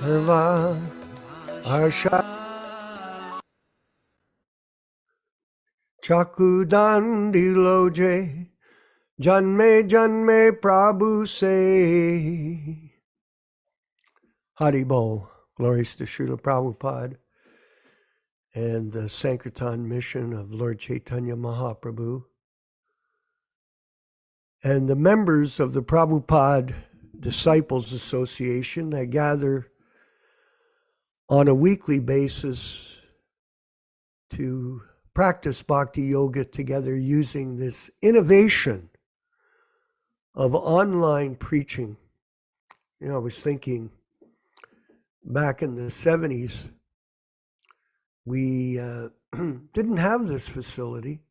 Sarva Asha Chakudandiloje Janme Janme Prabhu say. Haribol, glories to Śrīla Prabhupāda and the Sankirtan mission of Lord Chaitanya Mahaprabhu, and the members of the Prabhupada Disciples Association that gather on a weekly basis to practice bhakti yoga together using this innovation of online preaching. You know, I was thinking back in the 70s, we didn't have this facility.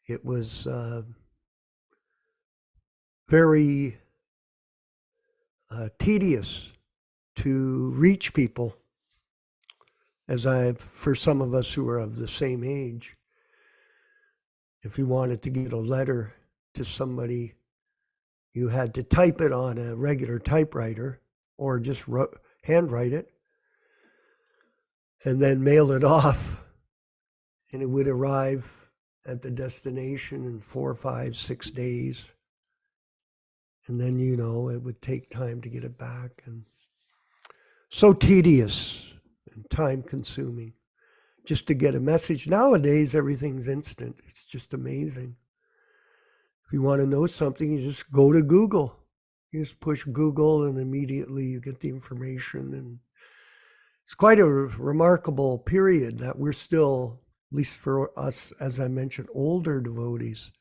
It was very tedious to reach people, for some of us who are of the same age. If you wanted to get a letter to somebody, you had to type it on a regular typewriter or just handwrite it and then mail it off, and it would arrive at the destination in 4, 5, 6 days. And then, you know, it would take time to get it back, and so tedious and time consuming just to get a message. Nowadays, everything's instant. It's just amazing. If you want to know something, you just go to Google. You just push Google and immediately you get the information. And it's quite a remarkable period that we're still, at least for us, as I mentioned, older devotees,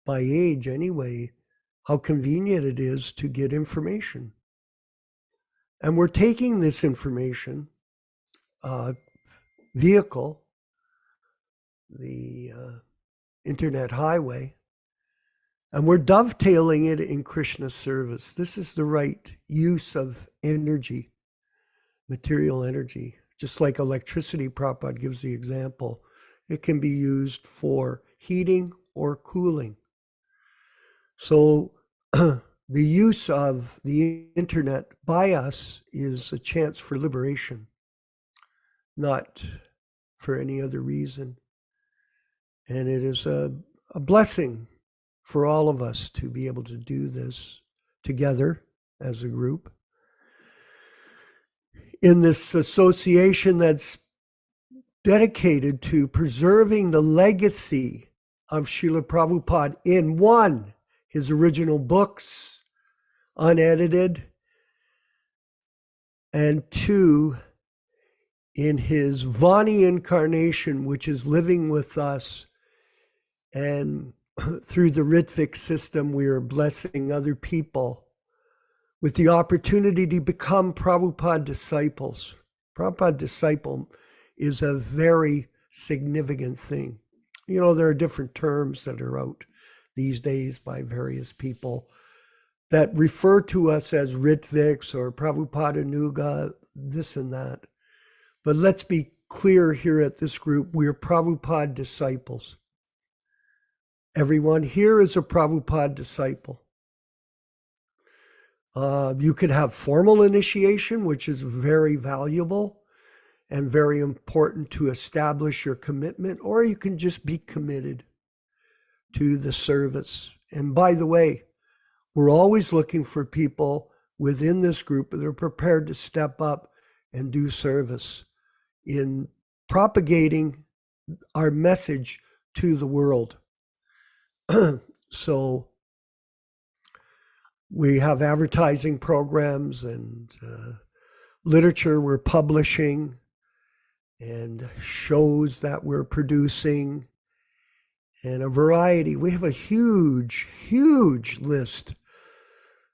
by age anyway, how convenient it is to get information. And we're taking this information vehicle, the internet highway, and we're dovetailing it in Krishna service. This is the right use of energy, material energy. Just like electricity, Prabhupada gives the example. It can be used for heating or cooling. So the use of the internet by us is a chance for liberation, not for any other reason. And it is a blessing for all of us to be able to do this together as a group. In this association that's dedicated to preserving the legacy of Śrīla Prabhupada in one, his original books, unedited, and two, in his Vani incarnation, which is living with us. And through the Ritvik system, we are blessing other people with the opportunity to become Prabhupada disciples. Prabhupada disciple is a very significant thing. You know, there are different terms that are out these days by various people that refer to us as Ritviks or Prabhupada Nuga, this and that. But let's be clear here at this group, we are Prabhupada disciples. Everyone here is a Prabhupada disciple. You could have formal initiation, which is very valuable and very important to establish your commitment, or you can just be committed to the service. And by the way, we're always looking for people within this group that are prepared to step up and do service in propagating our message to the world. So we have advertising programs and literature we're publishing and shows that we're producing and a variety. We have a huge, huge list.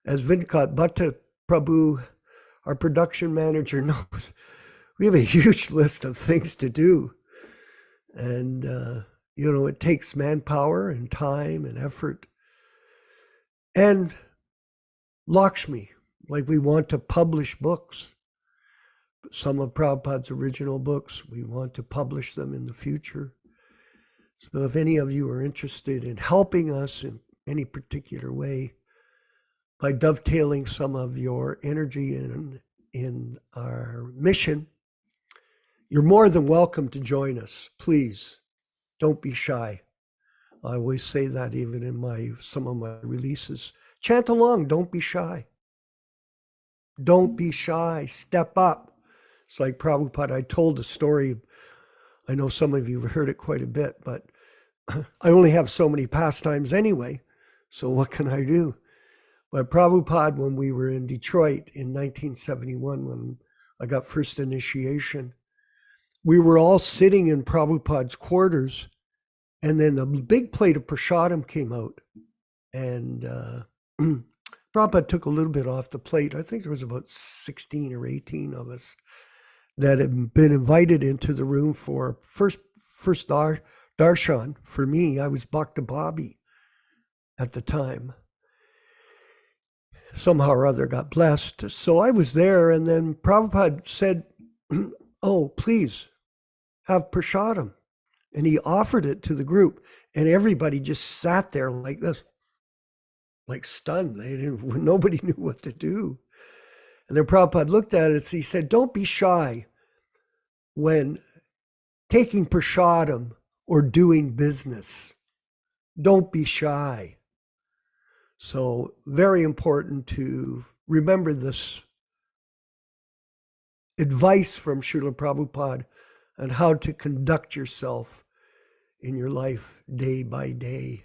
As Vinkat Bhatta Prabhu, our production manager, knows, we have a huge list of things to do. And, you know, it takes manpower and time and effort. And Lakshmi, like we want to publish books. Some of Prabhupada's original books, we want to publish them in the future. So if any of you are interested in helping us in any particular way, by dovetailing some of your energy in our mission, you're more than welcome to join us. Please, don't be shy. I always say that even in some of my releases. Chant along, don't be shy. Don't be shy, step up. It's like Prabhupada, I told a story, I know some of you have heard it quite a bit, but I only have so many pastimes anyway, so what can I do? But Prabhupada, when we were in Detroit in 1971, when I got first initiation, we were all sitting in Prabhupada's quarters, and then a big plate of prasadam came out, and Prabhupada took a little bit off the plate. I think there was about 16 or 18 of us that had been invited into the room for first darshan. For me, I was Bhakta Bobby at the time. Somehow or other got blessed. So I was there, and then Prabhupada said, oh, please have prasadam. And he offered it to the group, and everybody just sat there like this, like stunned. Nobody knew what to do. And then Prabhupada looked at it, he said, don't be shy when taking prasadam or doing business. Don't be shy. So very important to remember this advice from Śrīla Prabhupada on how to conduct yourself in your life day by day.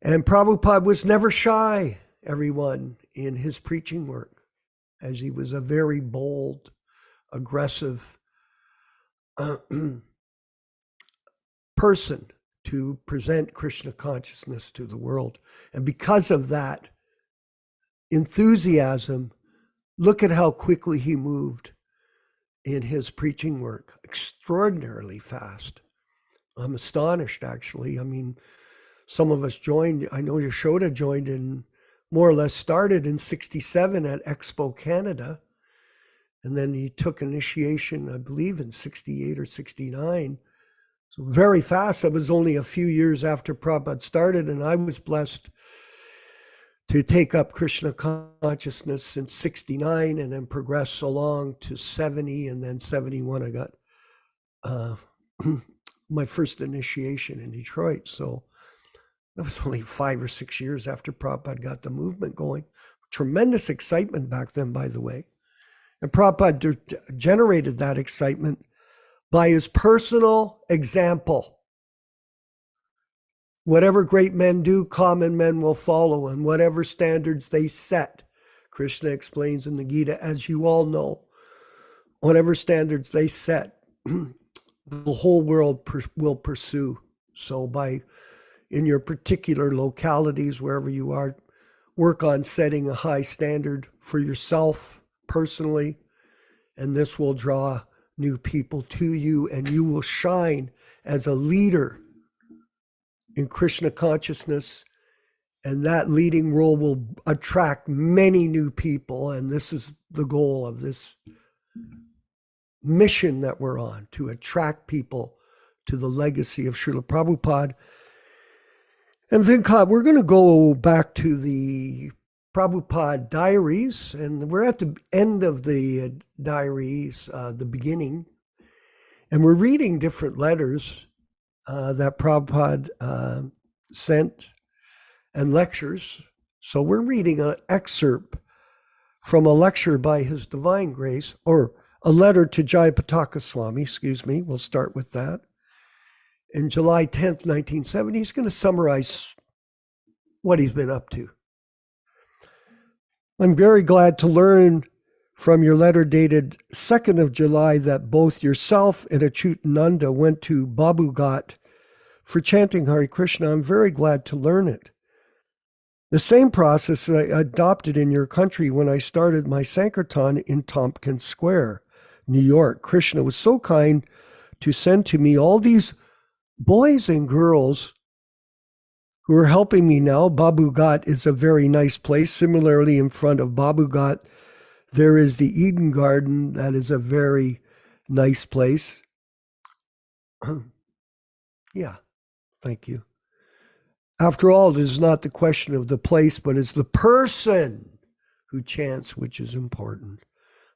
And Prabhupada was never shy, everyone, in his preaching work, as he was a very bold, aggressive person to present Krishna consciousness to the world. And because of that enthusiasm, look at how quickly he moved in his preaching work, extraordinarily fast. I'm astonished, actually. I mean, some of us joined, I know Yaśodā joined in, more or less started in 67 at Expo Canada. And then he took initiation, I believe, in 68 or 69. So very fast. That was only a few years after Prabhupada started, and I was blessed to take up Krishna consciousness in 69 and then progress along to 70, and then 71 I got my first initiation in Detroit. So that was only 5 or 6 years after Prabhupada got the movement going. Tremendous excitement back then, by the way. And Prabhupada generated that excitement by his personal example. Whatever great men do, common men will follow, and whatever standards they set, Krishna explains in the Gita, as you all know, whatever standards they set, the whole world will pursue. So in your particular localities, wherever you are, work on setting a high standard for yourself personally, and this will draw new people to you, and you will shine as a leader in Krishna consciousness, and that leading role will attract many new people. And this is the goal of this mission that we're on, to attract people to the legacy of Śrīla Prabhupada. And Vinod, we're going to go back to the Prabhupada diaries, and we're at the end of the diaries, the beginning, and we're reading different letters that Prabhupada sent and lectures. So we're reading an excerpt from a lecture by His Divine Grace, or a letter to Jayapataka Swami, we'll start with that. In July 10th, 1970, he's going to summarize what he's been up to. I'm very glad to learn from your letter dated 2nd of July that both yourself and Achyutananda went to Babu Ghat for chanting Hare Krishna. I'm very glad to learn it. The same process I adopted in your country when I started my Sankirtan in Tompkins Square, New York. Krishna was so kind to send to me all these boys and girls who are helping me now. Babu Ghat is a very nice place. Similarly, in front of Babu Ghat, there is the Eden Garden. That is a very nice place. Yeah, thank you. After all, it is not the question of the place, but it's the person who chants which is important.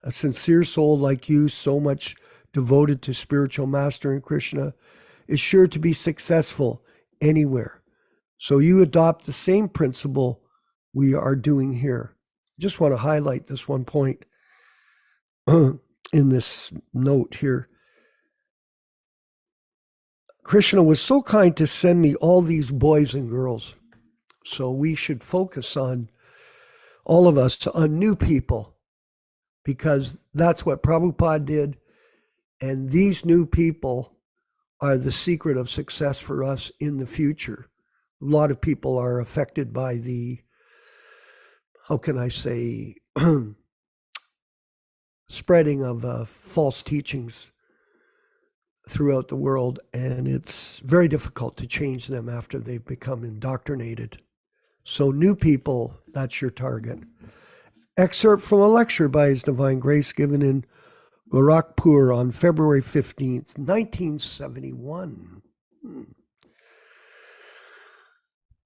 A sincere soul like you, so much devoted to spiritual master and Krishna, is sure to be successful anywhere. So you adopt the same principle we are doing here. Just want to highlight this one point in this note here. Krishna was so kind to send me all these boys and girls. So we should focus on, all of us, on new people, because that's what Prabhupada did. And these new people are the secret of success for us in the future. A lot of people are affected by the, how can I say, spreading of false teachings throughout the world, and it's very difficult to change them after they've become indoctrinated. So new people, that's your target. Excerpt from a lecture by His Divine Grace given in Gorakhpur on February 15th, 1971.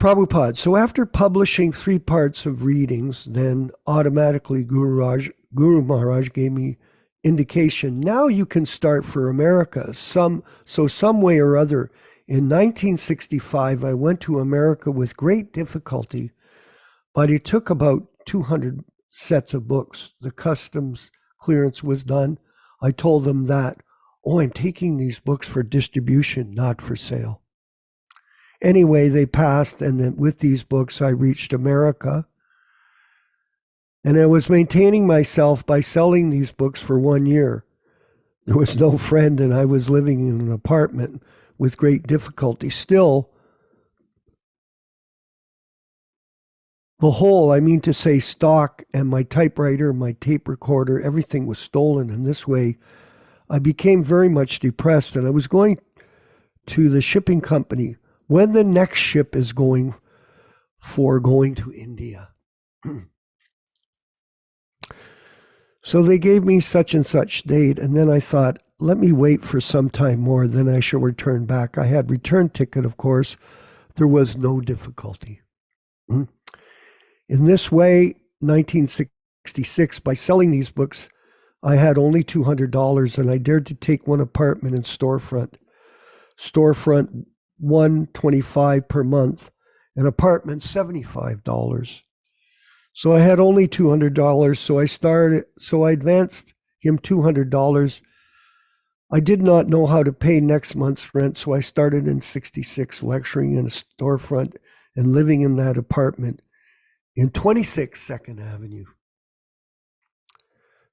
Prabhupada, so after publishing 3 parts of readings, then automatically Guru Maharaj gave me indication, now you can start for America. Some way or other, in 1965, I went to America with great difficulty, but it took about 200 sets of books. The customs clearance was done. I told them that, I'm taking these books for distribution, not for sale. Anyway, they passed, and then with these books, I reached America. And I was maintaining myself by selling these books for 1 year. There was no friend, and I was living in an apartment with great difficulty. Still, the whole, I mean to say, stock and my typewriter, my tape recorder, everything was stolen. And this way, I became very much depressed. And I was going to the shipping company, when the next ship is going to India. So they gave me such and such date, and then I thought, let me wait for some time more, then I shall return back. I had return ticket, of course. There was no difficulty. In this way, 1966, by selling these books, I had only $200, and I dared to take one apartment in storefront. Storefront, $125 per month, an apartment, $75. So I had only $200, so I advanced him $200. I did not know how to pay next month's rent, so I started in 66 lecturing in a storefront and living in that apartment in 26 2nd Avenue.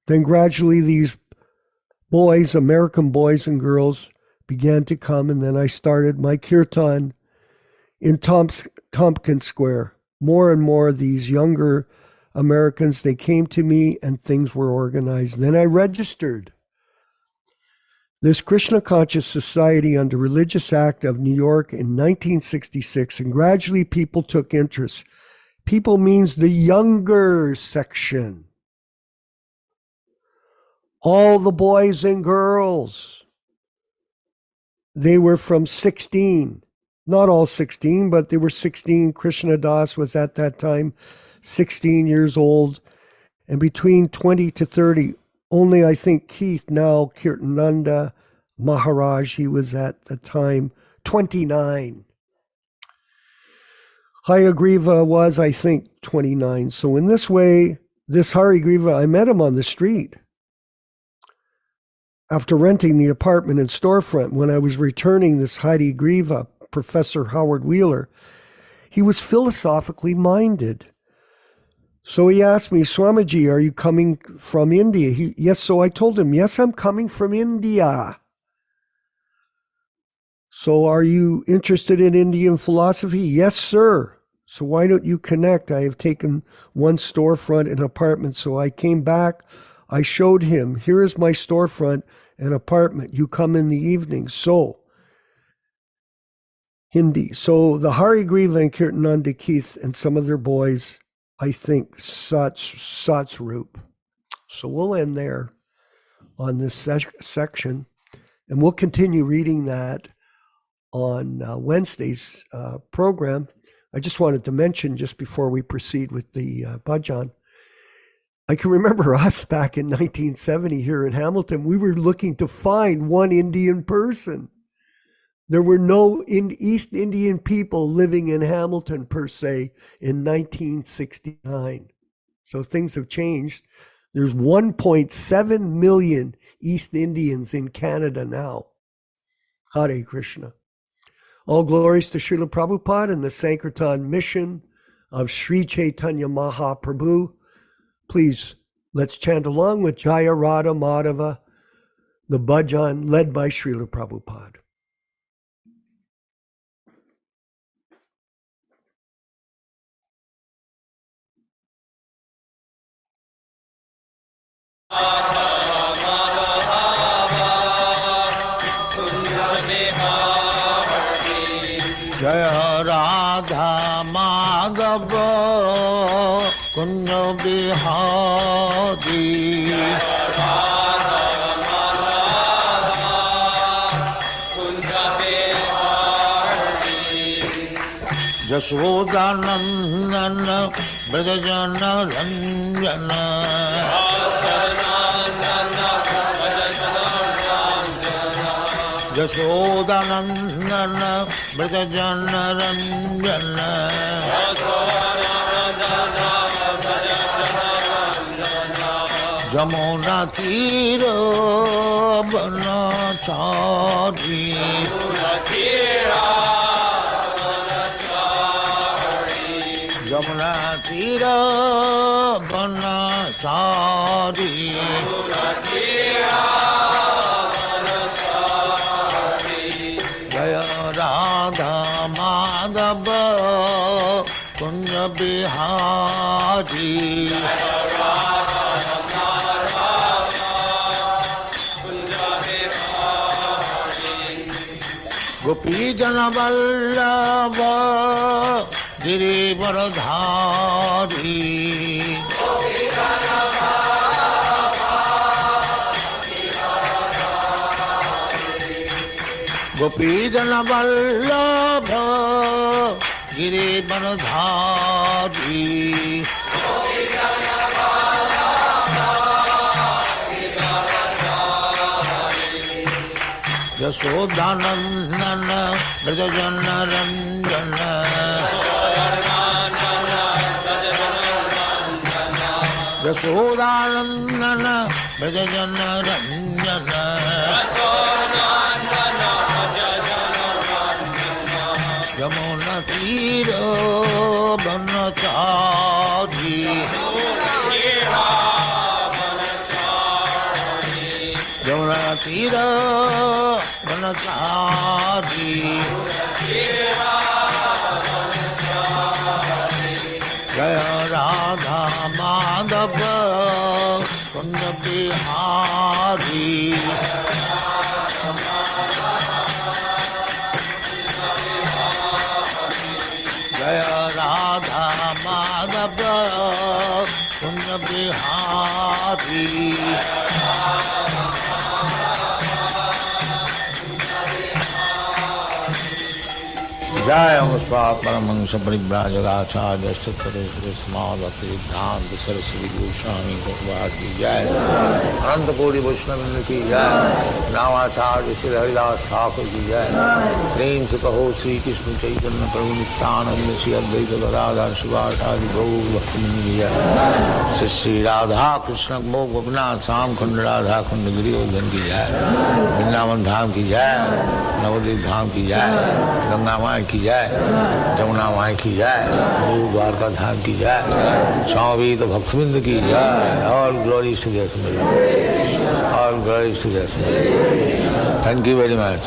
Then gradually these boys, American boys and girls, began to come, and then I started my kirtan in Tompkins Square. More and more these younger Americans, they came to me and things were organized. Then I registered this Krishna Conscious Society under Religious Act of New York in 1966, and gradually people took interest. People means the younger section. All the boys and girls, they were from 16. Not all 16, but they were 16. Krishna Das was at that time 16 years old. And between 20 to 30, only I think Keith, now Kirtananda Maharaj, he was at the time 29. Hayagriva was, I think, 29. So in this way, this Hayagriva, I met him on the street. After renting the apartment and storefront, when I was returning this Hayagriva, Professor Howard Wheeler, he was philosophically minded. So he asked me, Swamiji, are you coming from India? Yes, so I told him, yes, I'm coming from India. So are you interested in Indian philosophy? Yes, sir. So why don't you connect? I have taken one storefront and apartment. So I came back, I showed him, here is my storefront and apartment. You come in the evening. So Hindi. So the Hayagriva and Kirtananda Keith and some of their boys, I think, Sats Roop. So we'll end there on this section, and we'll continue reading that on Wednesday's program. I just wanted to mention, just before we proceed with the bhajan, I can remember us back in 1970 here in Hamilton, we were looking to find one Indian person. There were no East Indian people living in Hamilton per se in 1969. So things have changed. There's 1.7 million East Indians in Canada now. Hare Krishna. All glories to Śrīla Prabhupada and the Sankirtan mission of Sri Chaitanya Mahaprabhu. Please, let's chant along with Jaya Radha Madhava, the bhajan led by Śrīla Prabhupada. Jaya Radha Madhava Kunja Bihari Yasoda-nandana Brajajana Yasoda-nandana Brajajana Ranjana Jamuna Tira Banachari Jamuna Tira Banachari Jaya Radha Madhava Kunja Bihari Gopi Jana Vallabha Girivaradhari Gopi Jana Vallabha Girivaradhari Yasoda-nandana Brajajana Ranjana Yasoda-nandana Brajajana Ranjana Yamuna Tira Banachari Yamuna Tira Banachari Jaya Radha Madhava Kunja Bihari Jaya Radha Madhava Kunja Bihari Jaya Muspa Paramahansa Parivrajaka-Ācārya Sattva Smāda-Pariddhānta Saraswati Goswami Prabhupada ki Jai Ananta Koti Vaishnava ki Jai Nāma-Ācārya Śrī Haridas Thakur ki Jai Prem se kaho Sri Krishna Chaitanya Prabhu Nityananda Sri Advaita Gadadhar Śrīvāsādi Gaur Bhakti ki Jai Sri Radha Krishna Mok Gopinath Sam Khand Radha Khand Giridhar ki Jai Vrindavan Dham ki Jai Navadvip Dham ki Jai Ganga Mai की जाए जमुना माई की जाए गुरु द्वारका धाम की जाए स्वामी तो भक्तविंद की जाए all glory to their spirit all glory to their spirit thank you very much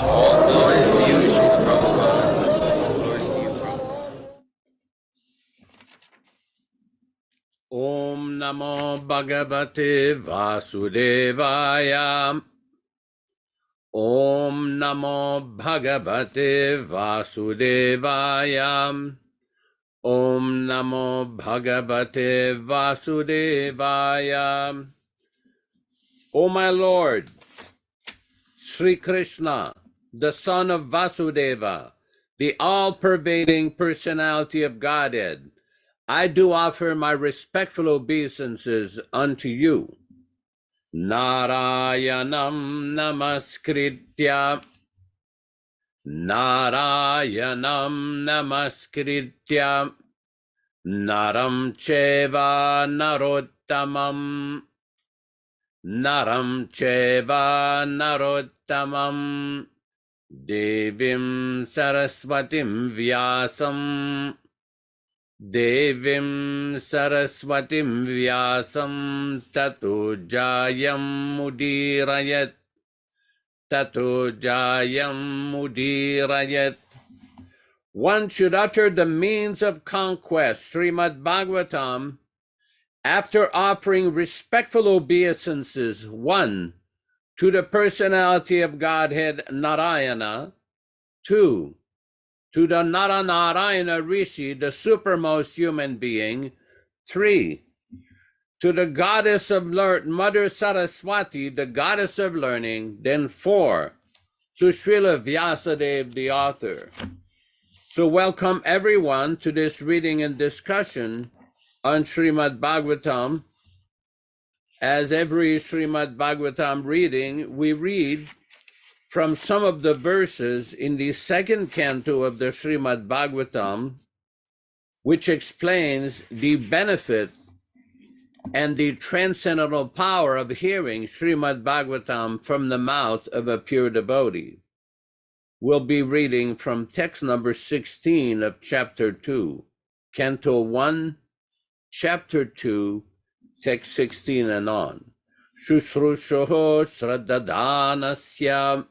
Om Namo Bhagavate Vasudevaya Om Namo Bhagavate Vasudevaya Om Namo Bhagavate Vasudevaya O my Lord, Sri Krishna, the son of Vasudeva, the all-pervading personality of Godhead, I do offer my respectful obeisances unto you. Narayanam namaskritya, Narayanam namaskritya, Naram cheva narottamam, Naram cheva narottamam, Devim Saraswatim Vyasam, Devim Saraswatim Vyasam, Tato Jayam Mudirayat, Tato Jayam Mudirayat. One should utter the means of conquest, Śrīmad-Bhāgavatam, after offering respectful obeisances, 1. To the personality of Godhead Narayana, 2. To the Naranarayana Rishi, the supermost human being, 3. To the goddess of Mother Saraswati, the goddess of learning, then 4. To Śrīla Vyasadeva, the author. So welcome everyone to this reading and discussion on Śrīmad-Bhāgavatam. As every Śrīmad-Bhāgavatam reading, we read from some of the verses in the second canto of the Śrīmad-Bhāgavatam, which explains the benefit and the transcendental power of hearing Śrīmad-Bhāgavatam from the mouth of a pure devotee. We'll be reading from text number 16 of chapter 2, canto 1, chapter 2, text 16 and on. Shushrushoho Shraddhadanasya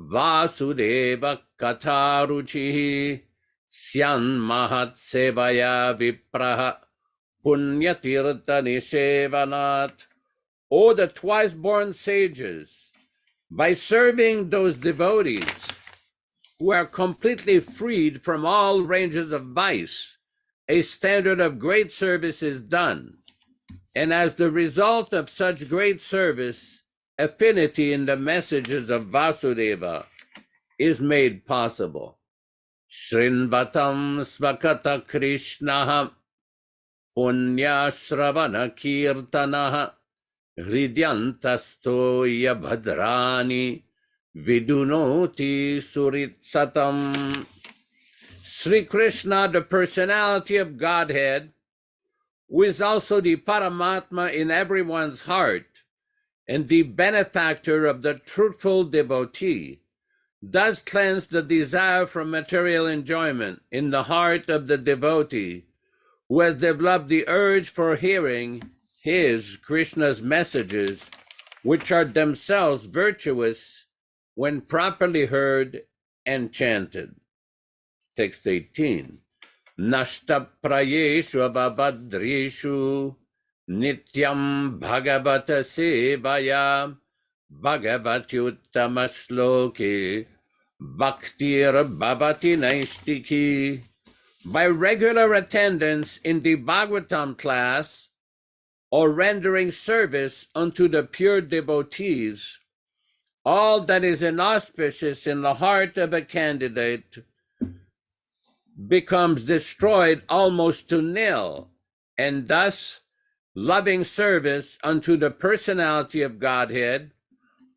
Vasudeva Katharuchihi Syan Mahat Sevaya Vipraha Punyatirtha Nishevanat. O the twice-born sages, by serving those devotees who are completely freed from all ranges of vice, a standard of great service is done. And as the result of such great service, affinity in the messages of Vasudeva is made possible. Shrinvatam svakata Krishna punya shravana kirtana hridyantastoya bhadrani vidunoti suritsatam. Sri Krishna, the personality of Godhead, who is also the Paramatma in everyone's heart and the benefactor of the truthful devotee, does cleanse the desire for material enjoyment in the heart of the devotee who has developed the urge for hearing his, Krishna's messages, which are themselves virtuous when properly heard and chanted. Text 18. Nashtaprayeshu avabhadreshu nityam bhagavata sevaya bhagavatyuttama shloke bhaktir bhavati naistiki. By regular attendance in the Bhagavatam class or rendering service unto the pure devotees, all that is inauspicious in the heart of a candidate becomes destroyed almost to nil, and thus loving service unto the personality of Godhead,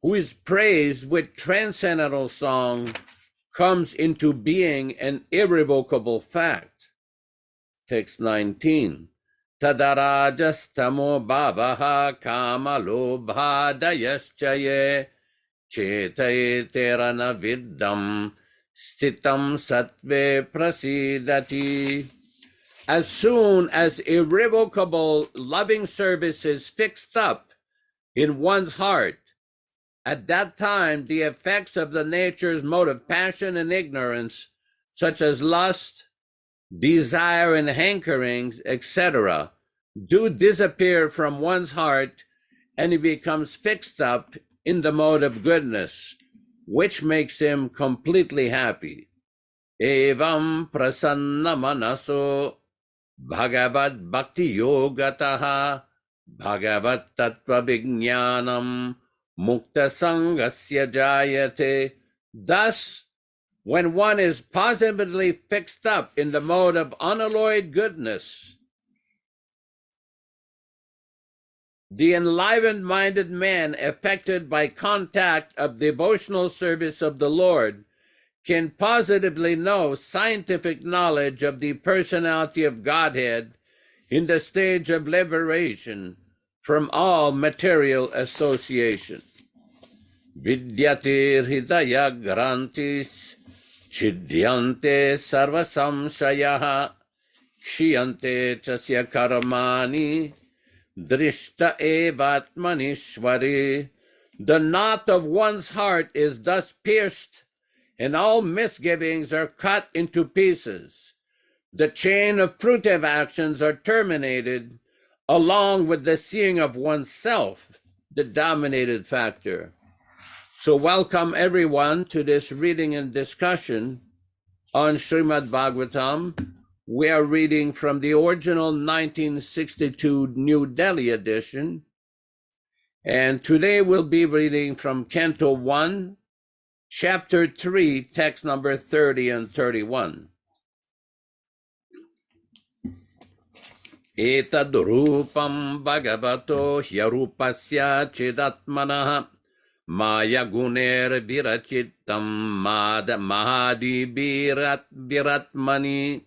who is praised with transcendental song, comes into being an irrevocable fact. Text 19. Tadarajastamo bhavaha kamalobhadayaschaye chetaye terana viddam stitam sattve prasidati. As soon as irrevocable loving service is fixed up in one's heart, at that time the effects of the nature's mode of passion and ignorance, such as lust, desire and hankerings, etc., do disappear from one's heart, and he becomes fixed up in the mode of goodness, which makes him completely happy. Evam prasanna manaso bhagavad bhakti yogataha bhagavad tattva vijnanam mukta sangasya jayate. Thus, when one is positively fixed up in the mode of unalloyed goodness, the enlivened-minded man affected by contact of devotional service of the Lord can positively know scientific knowledge of the personality of Godhead in the stage of liberation from all material association. Vidyate hridaya grantis chidyante sarva samshayaha kshiyante chasya karmani drishta evatmanishvari. The knot of one's heart is thus pierced, and all misgivings are cut into pieces. The chain of fruitive actions are terminated, along with the seeing of oneself, the dominated factor. So welcome everyone to this reading and discussion on Śrīmad-Bhāgavatam. We are reading from the original 1962 New Delhi edition. And today we'll be reading from Canto 1, Chapter 3, text number 30 and 31. Etadurupam bhagavato hyarupasya chidatmanah maya guner virachittam mahadi viratmani.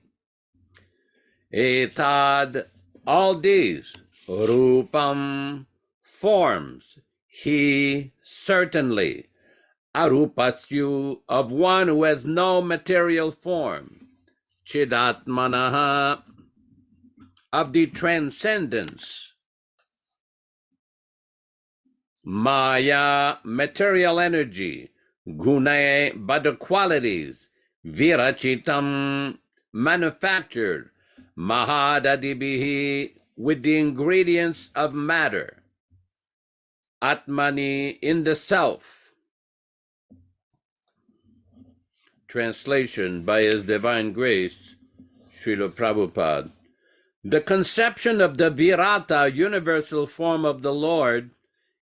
Etad, all these, rupam, forms, he, certainly, arupasyu, of one who has no material form, chidatmanaha, of the transcendence, maya, material energy, gune, but the qualities, virachitam, manufactured, mahadadibihi, with the ingredients of matter, atmani, in the self. Translation by His Divine Grace, Śrīla Prabhupāda. The conception of the virata, universal form of the Lord,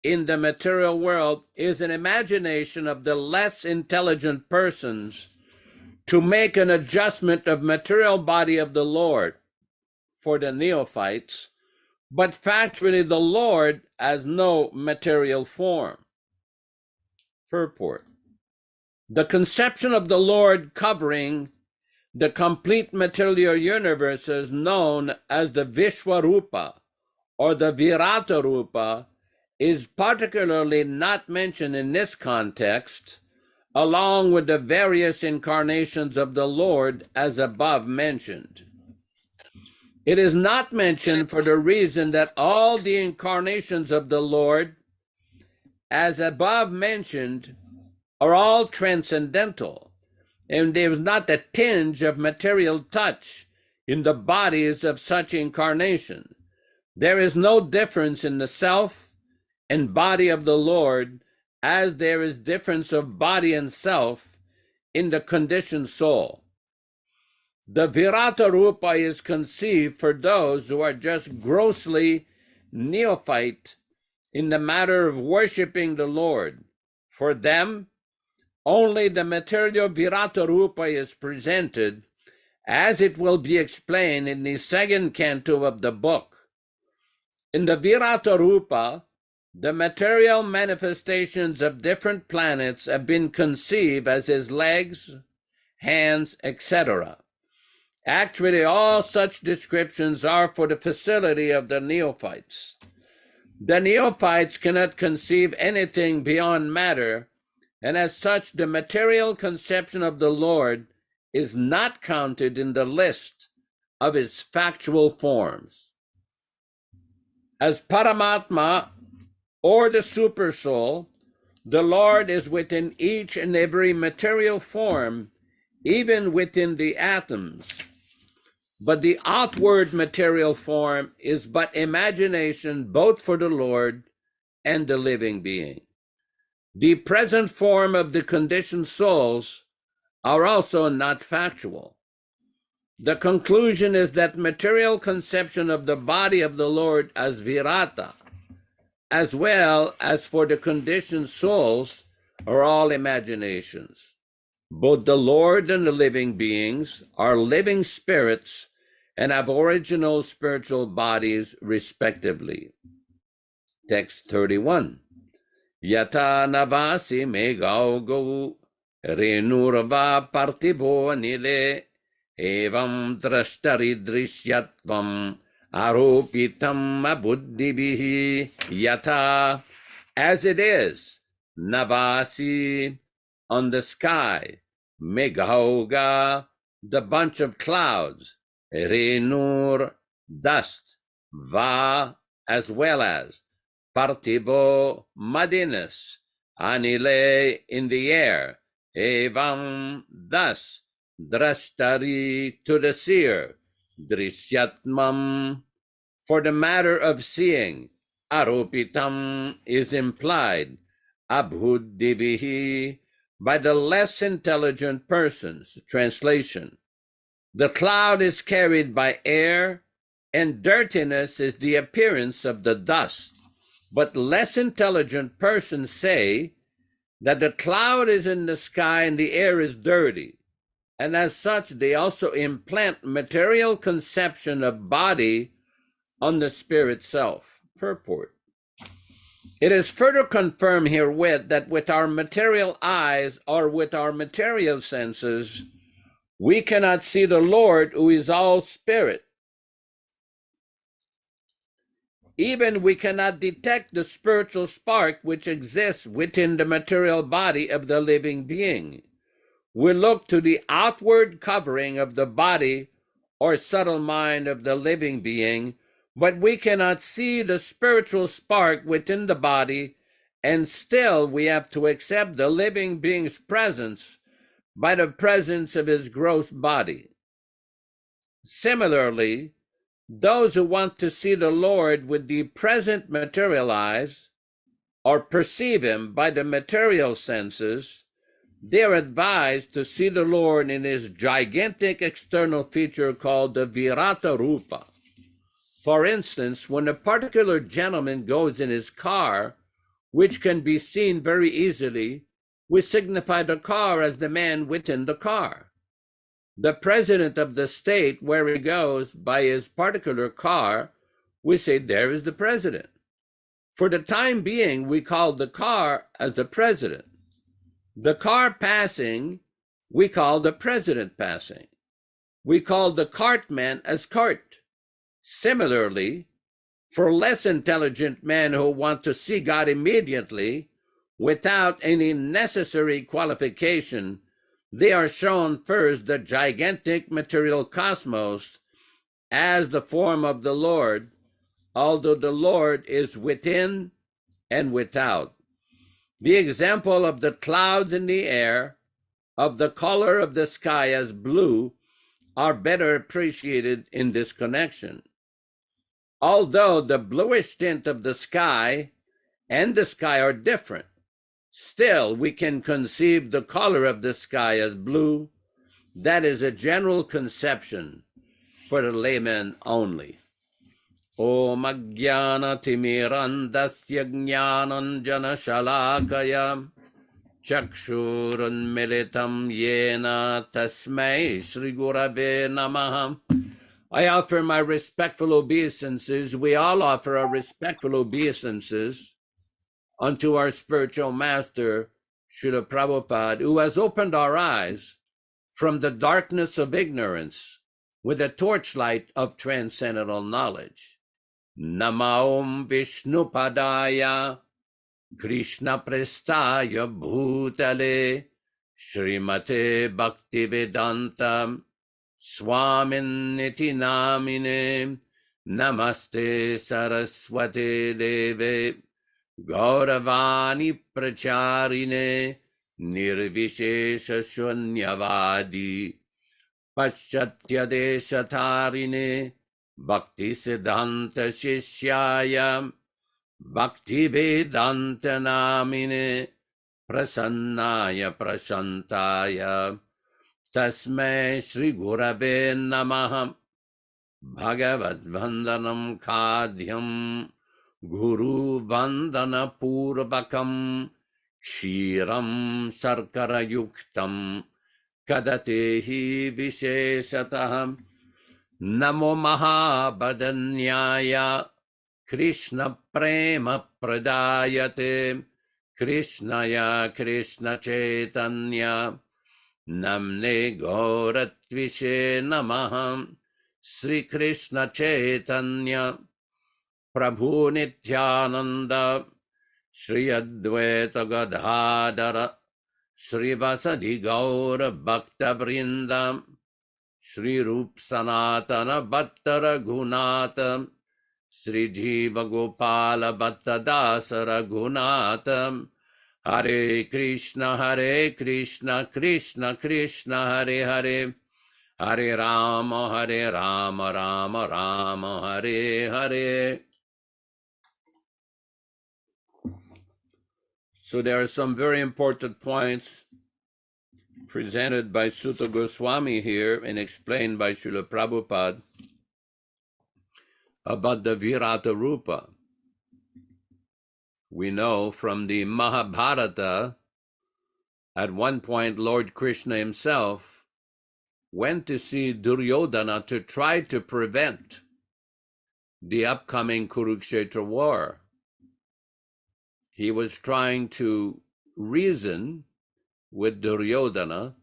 in the material world is an imagination of the less intelligent persons to make an adjustment of material body of the Lord for the neophytes, but factually the Lord has no material form. Purport. The conception of the Lord covering the complete material universe is known as the Vishwarupa or the Virata Rupa is particularly not mentioned in this context, along with the various incarnations of the Lord as above mentioned. It is not mentioned for the reason that all the incarnations of the Lord, as above mentioned, are all transcendental, and there is not a tinge of material touch in the bodies of such incarnation. There is no difference in the self and body of the Lord, as there is difference of body and self in the conditioned soul. The Virata Rupa is conceived for those who are just grossly neophyte in the matter of worshiping the Lord. For them, only the material Virata Rupa is presented, as it will be explained in the second canto of the book. In the Virata Rupa, the material manifestations of different planets have been conceived as his legs, hands, etc. Actually, all such descriptions are for the facility of the neophytes. The neophytes cannot conceive anything beyond matter, and as such, the material conception of the Lord is not counted in the list of his factual forms. As Paramatma, or the Supersoul, the Lord is within each and every material form, even within the atoms. But the outward material form is but imagination both for the Lord and the living being. The present form of the conditioned souls are also not factual. The conclusion is that material conception of the body of the Lord as virata, as well as for the conditioned souls, are all imaginations. Both the Lord and the living beings are living spirits and have original spiritual bodies respectively. Text 31. Yata navasi megaugo renurva partivo nile evam drashtari drishyatvam aropitam abuddhibihi yata, as it is, navasi, on the sky, meghauga, the bunch of clouds, renur, dust, va, as well as, partivo, muddiness, anile, in the air, evam, thus, drashtari, to the seer, drishyatmam, for the matter of seeing, aropitam, is implied, abhuddhibihi, by the less intelligent persons. Translation: the cloud is carried by air, and dirtiness is the appearance of the dust. But less intelligent persons say that the cloud is in the sky and the air is dirty, and as such they also implant material conception of body on the spirit self. Purport: it is further confirmed herewith that with our material eyes or with our material senses, we cannot see the Lord who is all spirit. Even we cannot detect the spiritual spark which exists within the material body of the living being. We look to the outward covering of the body or subtle mind of the living being, but we cannot see the spiritual spark within the body, and still we have to accept the living being's presence by the presence of his gross body. Similarly, those who want to see the Lord with the present material eyes or perceive him by the material senses, they are advised to see the Lord in his gigantic external feature called the Virata Rupa. For instance, when a particular gentleman goes in his car, which can be seen very easily, we signify the car as the man within the car. The president of the state, where he goes by his particular car, we say there is the president. For the time being, we call the car as the president. The car passing, we call the president passing. We call the cartman as cart. Similarly, for less intelligent men who want to see God immediately, without any necessary qualification, they are shown first the gigantic material cosmos as the form of the Lord, although the Lord is within and without. The example of the clouds in the air, of the color of the sky as blue, are better appreciated in this connection. Although the bluish tint of the sky and the sky are different, still we can conceive the color of the sky as blue. That is a general conception for the layman only. Om Ajnana Timirandasya Jnananjana Shalakaya Chakshurunmilitam Yena Tasmai Shri Gurave Namaha. I offer my respectful obeisances. We all offer our respectful obeisances unto our spiritual master, Śrīla Prabhupāda, who has opened our eyes from the darkness of ignorance with a torchlight of transcendental knowledge. Namo Vishnupadaya Krishna Prestaya Bhutale Śrīmate Bhaktivedanta Swami Namine Namaste Saraswate Deve Gauravani Pracharine Nirvishesha Shunyavadi Paschatya Deshatarine Bhakti Siddhanta Shishyaya Bhaktivedanta Namine Prasannaya Prashantaya Tasmai Shri Gurave Namaha. Bhagavad Vandanam Khadyam Guru Vandana Purvakam Kshiram Sarkara Yuktam Kadatehi Visheshataham Namo Mahabadanyaya Krishna Prema Pradayate Krishnaya Krishna Chaitanya Namne Gauratvishe Namaham Sri Krishna Chaitanya Prabhu Nityananda Shri Advaita Gadadhara Shri Vasadi Gaura Bhakta Vrindam Shri Rup Sanatana Bhattara Gunatam Sri Jiva Gopala Bhatta Dasa Raghunatam Hare Krishna Krishna Krishna Hare Hare Hare Rama Rama Rama Hare Hare. So there are some very important points presented by Sutta Goswami here and explained by Śrīla Prabhupāda about the Virata Rupa. We know from the Mahabharata, at one point Lord Krishna himself went to see Duryodhana to try to prevent the upcoming Kurukshetra war. He was trying to reason with Duryodhana,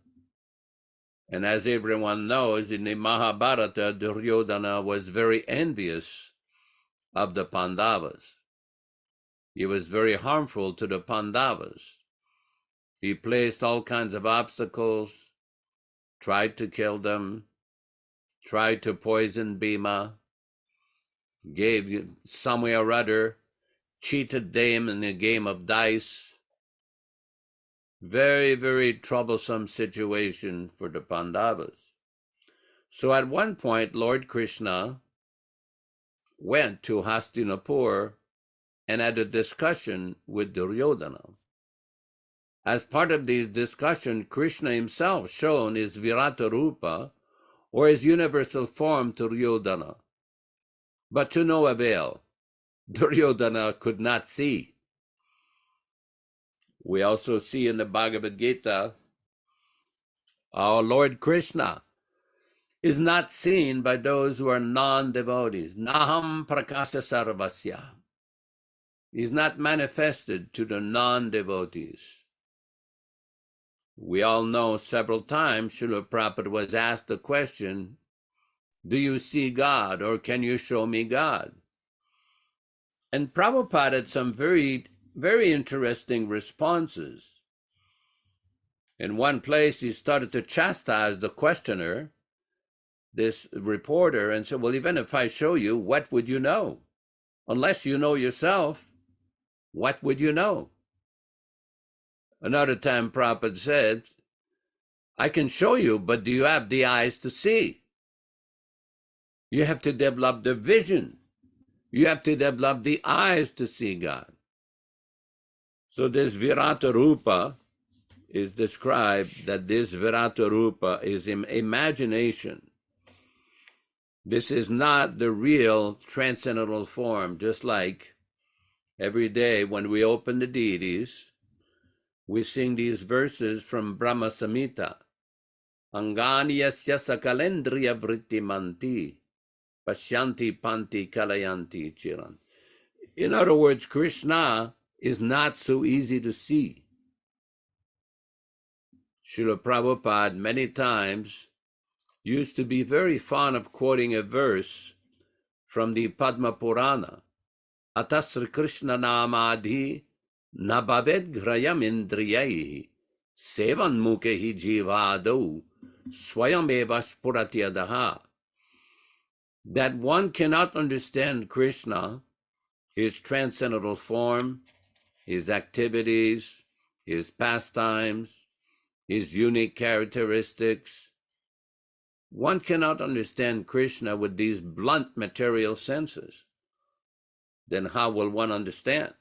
and as everyone knows, in the Mahabharata, Duryodhana was very envious of the Pandavas. He was very harmful to the Pandavas. He placed all kinds of obstacles, tried to kill them, tried to poison Bhima, gave some way or other, cheated them in a game of dice. Very, very troublesome situation for the Pandavas. So at one point, Lord Krishna went to Hastinapur and had a discussion with Duryodhana. As part of this discussion, Krishna himself shown his Virata Rupa, or his universal form, to Duryodhana. But to no avail. Duryodhana could not see. We also see in the Bhagavad Gita, our Lord Krishna is not seen by those who are non-devotees. Naham prakasha sarvasya. He's not manifested to the non-devotees. We all know several times Śrīla Prabhupada was asked the question, do you see God, or can you show me God? And Prabhupada had some very, very interesting responses. In one place, he started to chastise the questioner, this reporter, and said, well, even if I show you, what would you know? Unless you know yourself, what would you know? Another time, Prabhupada said, I can show you, but do you have the eyes to see? You have to develop the vision. You have to develop the eyes to see God. So this Virata Rupa is described that this Virata Rupa is imagination. This is not the real transcendental form, just like every day when we open the deities, we sing these verses from Brahma Samhita. Angani yasya sakalendriya vritti manti, pashyanti panti kalayanti chiran. In other words, Krishna is not so easy to see. Śrīla Prabhupada many times used to be very fond of quoting a verse from the Padma Purana. Atasra Krishna namadhi nabhaved grayam indriyaihi sevan mukehi jivado swayam eva spuratyadaha. That one cannot understand Krishna, his transcendental form, his activities, his pastimes, his unique characteristics. One cannot understand Krishna with these blunt material senses. Then how will one understand?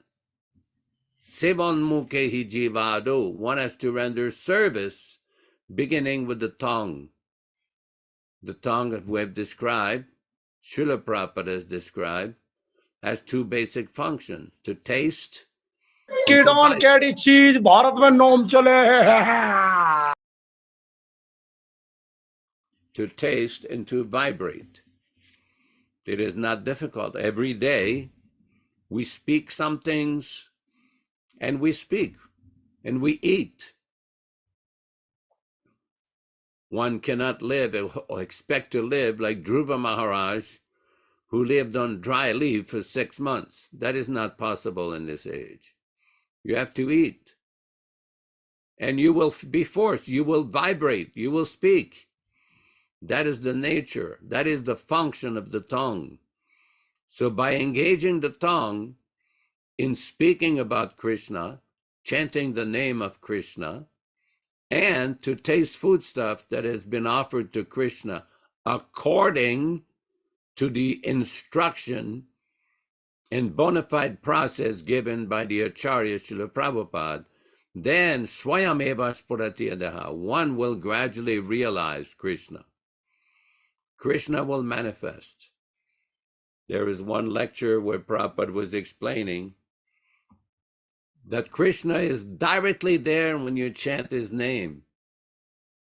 Sevan mukehi jivado. One has to render service beginning with the tongue. The tongue that we have described, Śrīla Prabhupada has described, has two basic functions: to taste. Kid on caddy cheese, Bharat mein nom chale. to taste, and to vibrate. It is not difficult. Every day we speak some things, and we speak, and we eat. One cannot live or expect to live like Dhruva Maharaj, who lived on dry leaf for 6 months. That is not possible in this age. You have to eat. And you will be forced, you will vibrate, you will speak. That is the nature, that is the function of the tongue. So by engaging the tongue in speaking about Krishna, chanting the name of Krishna, and to taste foodstuff that has been offered to Krishna according to the instruction and bona fide process given by the Acharya Śrīla Prabhupāda, then swayameva spurati adaha, one will gradually realize Krishna. Krishna will manifest. There is one lecture where Prabhupada was explaining that Krishna is directly there when you chant his name.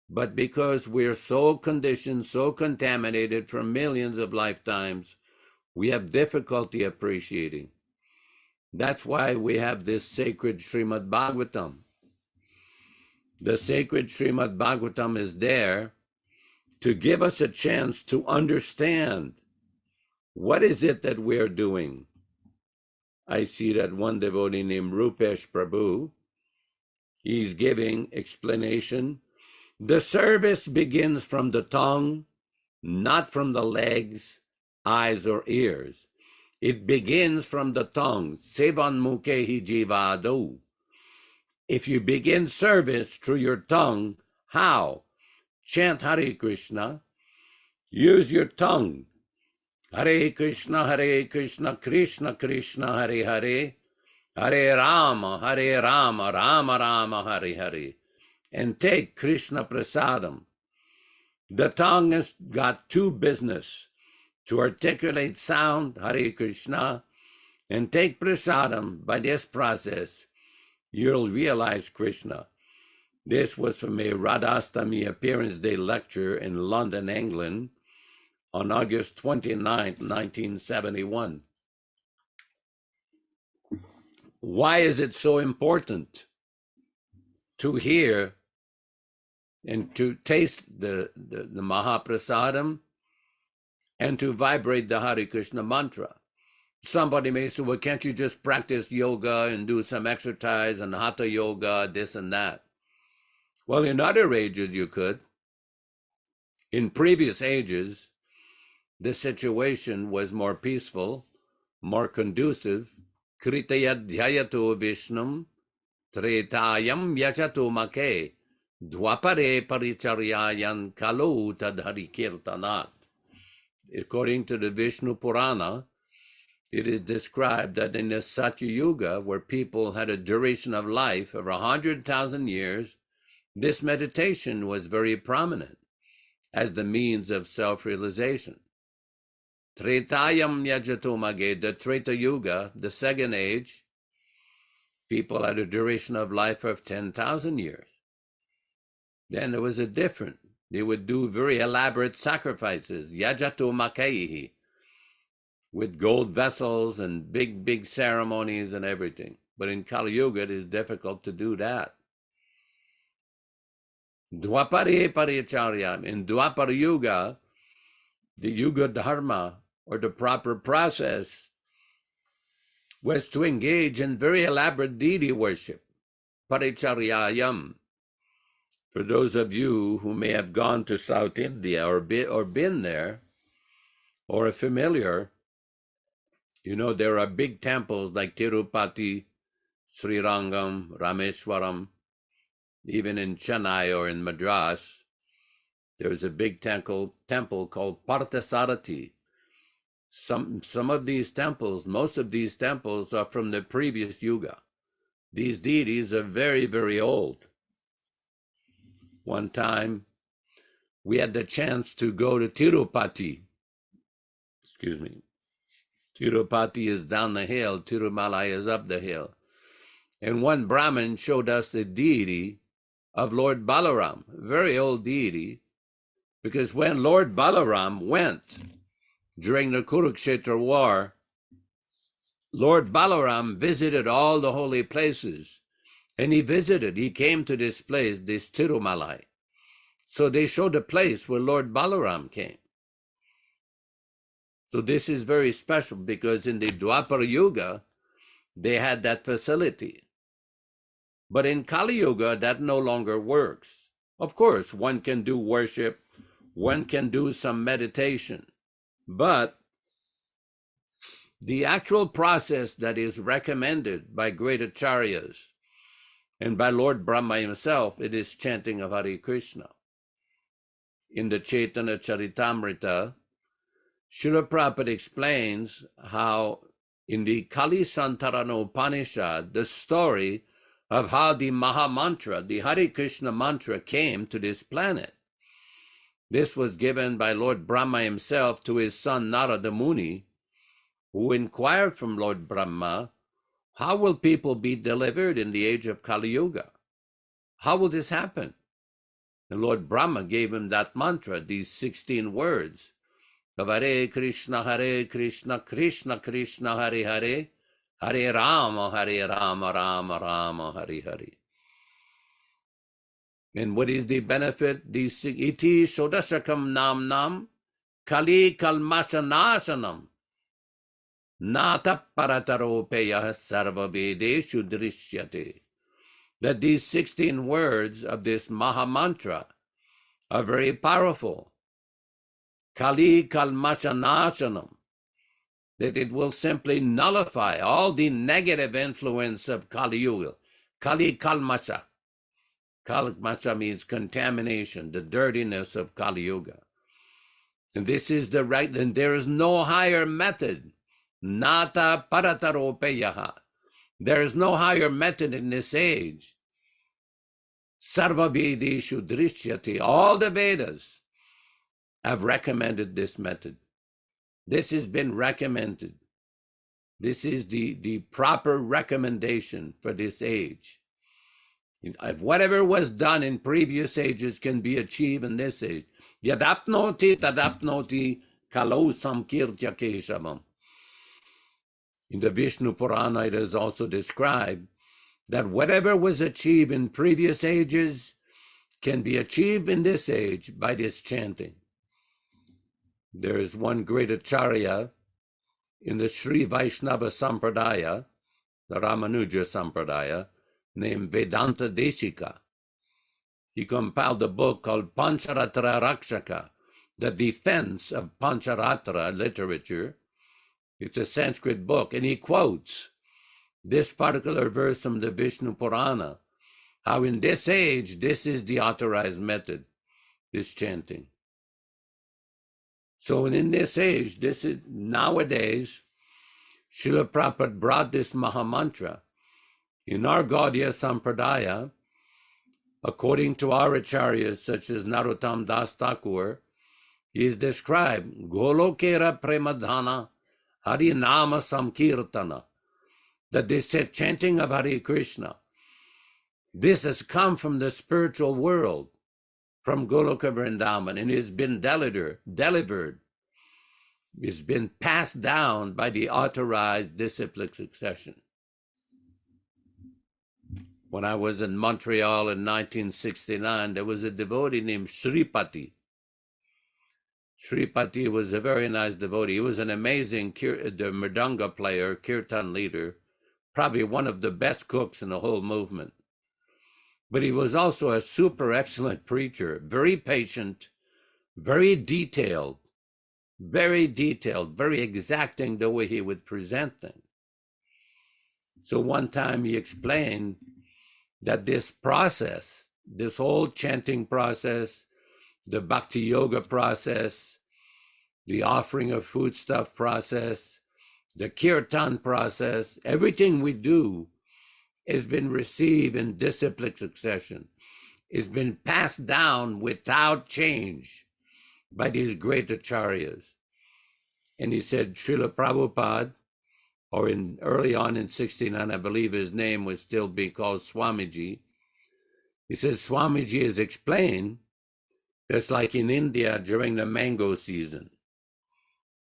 But because we're so conditioned, so contaminated from millions of lifetimes, we have difficulty appreciating. That's why we have this sacred Śrīmad-Bhāgavatam. The sacred Śrīmad-Bhāgavatam is there to give us a chance to understand what is it that we're doing. I see that one devotee named Rupesh Prabhu, he's giving explanation. The service begins from the tongue, not from the legs, eyes, or ears. It begins from the tongue. Sevan mukehi jivado. If you begin service through your tongue, how? Chant Hare Krishna. Use your tongue. Hare Krishna, Krishna Krishna, Hare Hare. Hare Rama, Rama Rama, Hare Hare. And take Krishna Prasadam. The tongue has got two business: to articulate sound, Hare Krishna, and take prasadam. By this process, you'll realize Krishna. This was from a Radhastami Appearance Day lecture in London, England, on August 29th, 1971. Why is it so important to hear and to taste the Mahaprasadam and to vibrate the Hare Krishna mantra? Somebody may say, well, can't you just practice yoga and do some exercise and hatha yoga, this and that? Well, in other ages you could. In previous ages, the situation was more peaceful, more conducive. Kritayadhyayato Vishnum, Tretayam yachato make, Dwapare paricharyayan kalu tadhari kirtanat. According to the Vishnu Purana, it is described that in the Satya Yuga, where people had a duration of life of 100,000 years, this meditation was very prominent as the means of self-realization. Tretayam yajato mage, the Treta Yuga, the second age, people had a duration of life of 10,000 years. Then there was a different. They would do very elaborate sacrifices, yajato makaihi, with gold vessels and big ceremonies and everything. But in Kali Yuga, it is difficult to do that. Dwapare paricharya. In Dwapara Yuga, the Yuga Dharma, or the proper process, was to engage in very elaborate deity worship, paricharyayam. For those of you who may have gone to South India or been there, or are familiar, you know there are big temples like Tirupati, Srirangam, Rameswaram. Even in Chennai or in Madras, there's a big temple called Parthasarathi. Some of these temples, most of these temples are from the previous yuga. These deities are very, very old. One time, we had the chance to go to Tirupati. Tirupati is down the hill, Tirumala is up the hill. And one Brahmin showed us the deity of Lord Balaram, a very old deity, Because when Lord Balaram went during the Kurukshetra war, Lord Balaram visited all the holy places. And he came to this place, this Tirumalai. So they showed a place where Lord Balaram came. So this is very special because in the Dwapara Yuga, they had that facility. But in Kali Yuga, that no longer works. Of course, one can do worship, one can do some meditation, but the actual process that is recommended by great acharyas and by Lord Brahma himself, it is chanting of Hare Krishna. In the Chaitanya Charitamrita, Śrīla Prabhupāda explains how in the Kali Santarana Upanishad, the story of how the Maha Mantra, the Hare Krishna mantra, came to this planet. This was given by Lord Brahma himself to his son Narada Muni, who inquired from Lord Brahma, how will people be delivered in the age of Kali Yuga? How will this happen? And Lord Brahma gave him that mantra, these 16 words of Hare Krishna, Krishna Krishna, Hare Hare, Hare Rama, Rama Rama, Hare Hare. And what is the benefit? Iti Shodashakam Nam Kali Kalmasanasanam Nata Parataropeya Sarva Vedeshu Drishyate. That these 16 words of this Maha Mantra are very powerful. Kali Kalmasanasanam. That it will simply nullify all the negative influence of Kali Yuga. Kali Kalmasha. Kalmasha means contamination, the dirtiness of Kali Yuga. And this is the right, and there is no higher method. Nata parataropeyaha. There is no higher method in this age. Sarva Vedeshu Drishyati. All the Vedas have recommended this method. This has been recommended. This is the proper recommendation for this age. If whatever was done in previous ages can be achieved in this age. Yadapnoti tadapnoti kalau samkirtya keshavam. In the Vishnu Purana, it is also described that whatever was achieved in previous ages can be achieved in this age by this chanting. There is one great acharya in the Sri Vaishnava Sampradaya, the Ramanuja Sampradaya, named Vedanta Desika. He compiled a book called Pancharatra Rakshaka, the defense of Pancharatra literature. It's a Sanskrit book, and he quotes this particular verse from the Vishnu Purana, how in this age, this is the authorized method, this chanting. So in this age, this is nowadays, Śrīla Prabhupada brought this Maha Mantra. In our Gaudiya Sampradaya, according to our acharyas such as Narottam Das Thakur, he is described, Golokera Premadhana Harinama Samkirtana, that they said chanting of Hare Krishna. This has come from the spiritual world, from Goloka Vrindavan, and has been delivered, it's been passed down by the authorized disciplic succession. When I was in Montreal in 1969, there was a devotee named Sripati. Sripati was a very nice devotee. He was an amazing the mridanga player, kirtan leader, probably one of the best cooks in the whole movement. But he was also a super excellent preacher, very patient, very detailed, very exacting the way he would present things. So one time he explained that this process, this whole chanting process, the bhakti yoga process, the offering of foodstuff process, the kirtan process, everything we do has been received in disciplic succession. It's been passed down without change by these great acharyas. And he said, Śrīla Prabhupāda, or early on in 69, I believe his name would still be called Swamiji. He says, Swamiji has explained Just like in India during the mango season.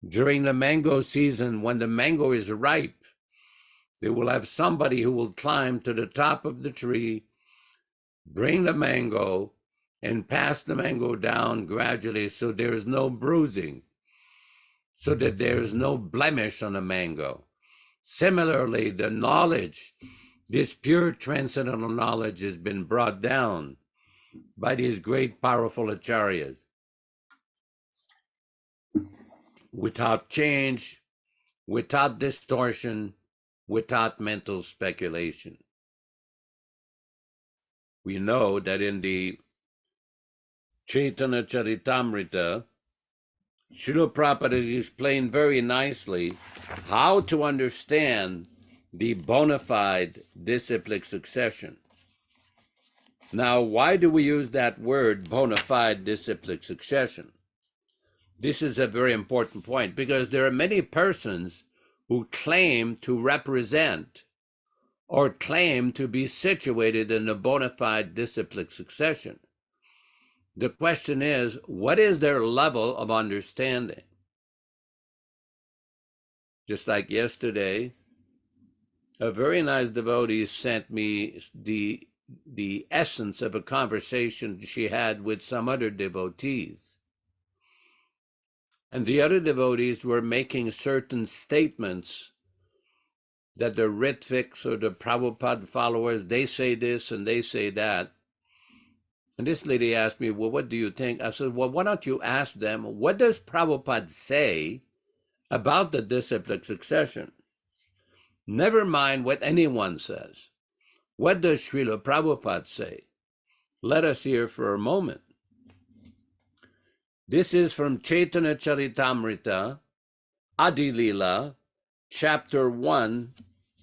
During the mango season, when the mango is ripe, they will have somebody who will climb to the top of the tree, bring the mango, and pass the mango down gradually so there is no bruising, so that there is no blemish on the mango. Similarly, the knowledge, this pure transcendental knowledge, has been brought down by these great powerful acharyas without change, without distortion, without mental speculation. We know that in the Chaitanya Charitamrita, Śrīla Prabhupāda explained very nicely how to understand the bona fide disciplic succession. Now, why do we use that word, bona fide disciplic succession? This is a very important point, because there are many persons who claim to represent or claim to be situated in the bona fide disciplic succession. The question is, what is their level of understanding? Just like yesterday, a very nice devotee sent me the essence of a conversation she had with some other devotees. And the other devotees were making certain statements that the Ritviks or the Prabhupada followers, they say this and they say that. And this lady asked me, well, what do you think? I said, well, why don't you ask them, what does Prabhupada say about the disciplic succession? Never mind what anyone says. What does Śrīla Prabhupada say? Let us hear for a moment. This is from Chaitanya Charitamrita, Adi Lila, chapter 1.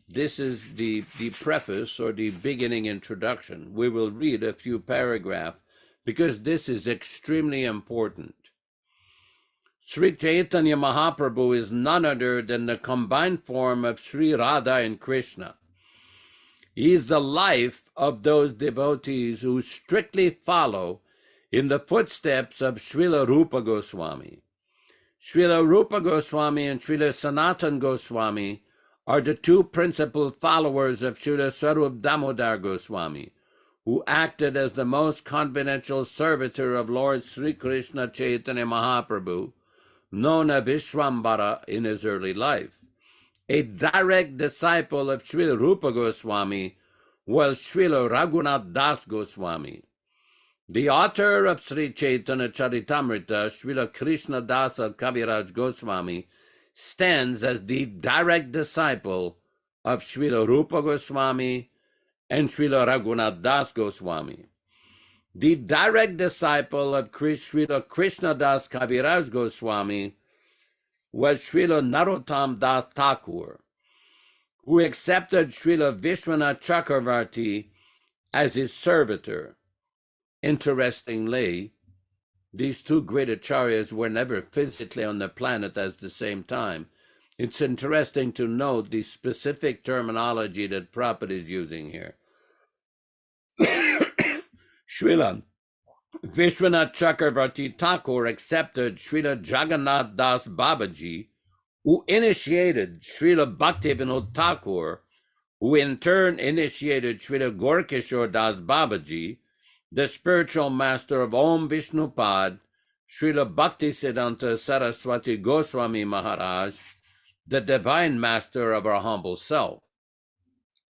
This is the preface or the beginning introduction. We will read a few paragraphs because this is extremely important. Sri Chaitanya Mahaprabhu is none other than the combined form of Sri Radha and Krishna. He is the life of those devotees who strictly follow in the footsteps of Śrīla Rupa Goswami. Śrīla Rupa Goswami and Śrīla Sanatana Goswami are the two principal followers of Śrīla Swarup Damodar Goswami, who acted as the most confidential servitor of Lord Sri Krishna Chaitanya Mahaprabhu, known as Vishwambara in his early life. A direct disciple of Śrīla Rupa Goswami was Śrīla Raghunath Das Goswami. The author of Sri Chaitanya Charitamrita, Śrīla Krishna Dasa Kaviraj Goswami, stands as the direct disciple of Śrīla Rupa Goswami and Śrīla Raghunath Das Goswami. The direct disciple of Śrīla Krishna Das Kaviraj Goswami was Śrīla Narottam Das Thakur, who accepted Śrīla Vishwanath Chakravarti as his servitor. Interestingly, these two great acharyas were never physically on the planet at the same time. It's interesting to note the specific terminology that Prabhupada is using here. Śrīla Vishwanath Chakravarti Thakur accepted Śrīla Jagannath Das Babaji, who initiated Śrīla Bhaktivedanta Thakur, who in turn initiated Śrīla Gorkishore Das Babaji, the spiritual master of Om Vishnupad, Śrīla Bhaktisiddhanta Saraswati Goswami Maharaj, the divine master of our humble self.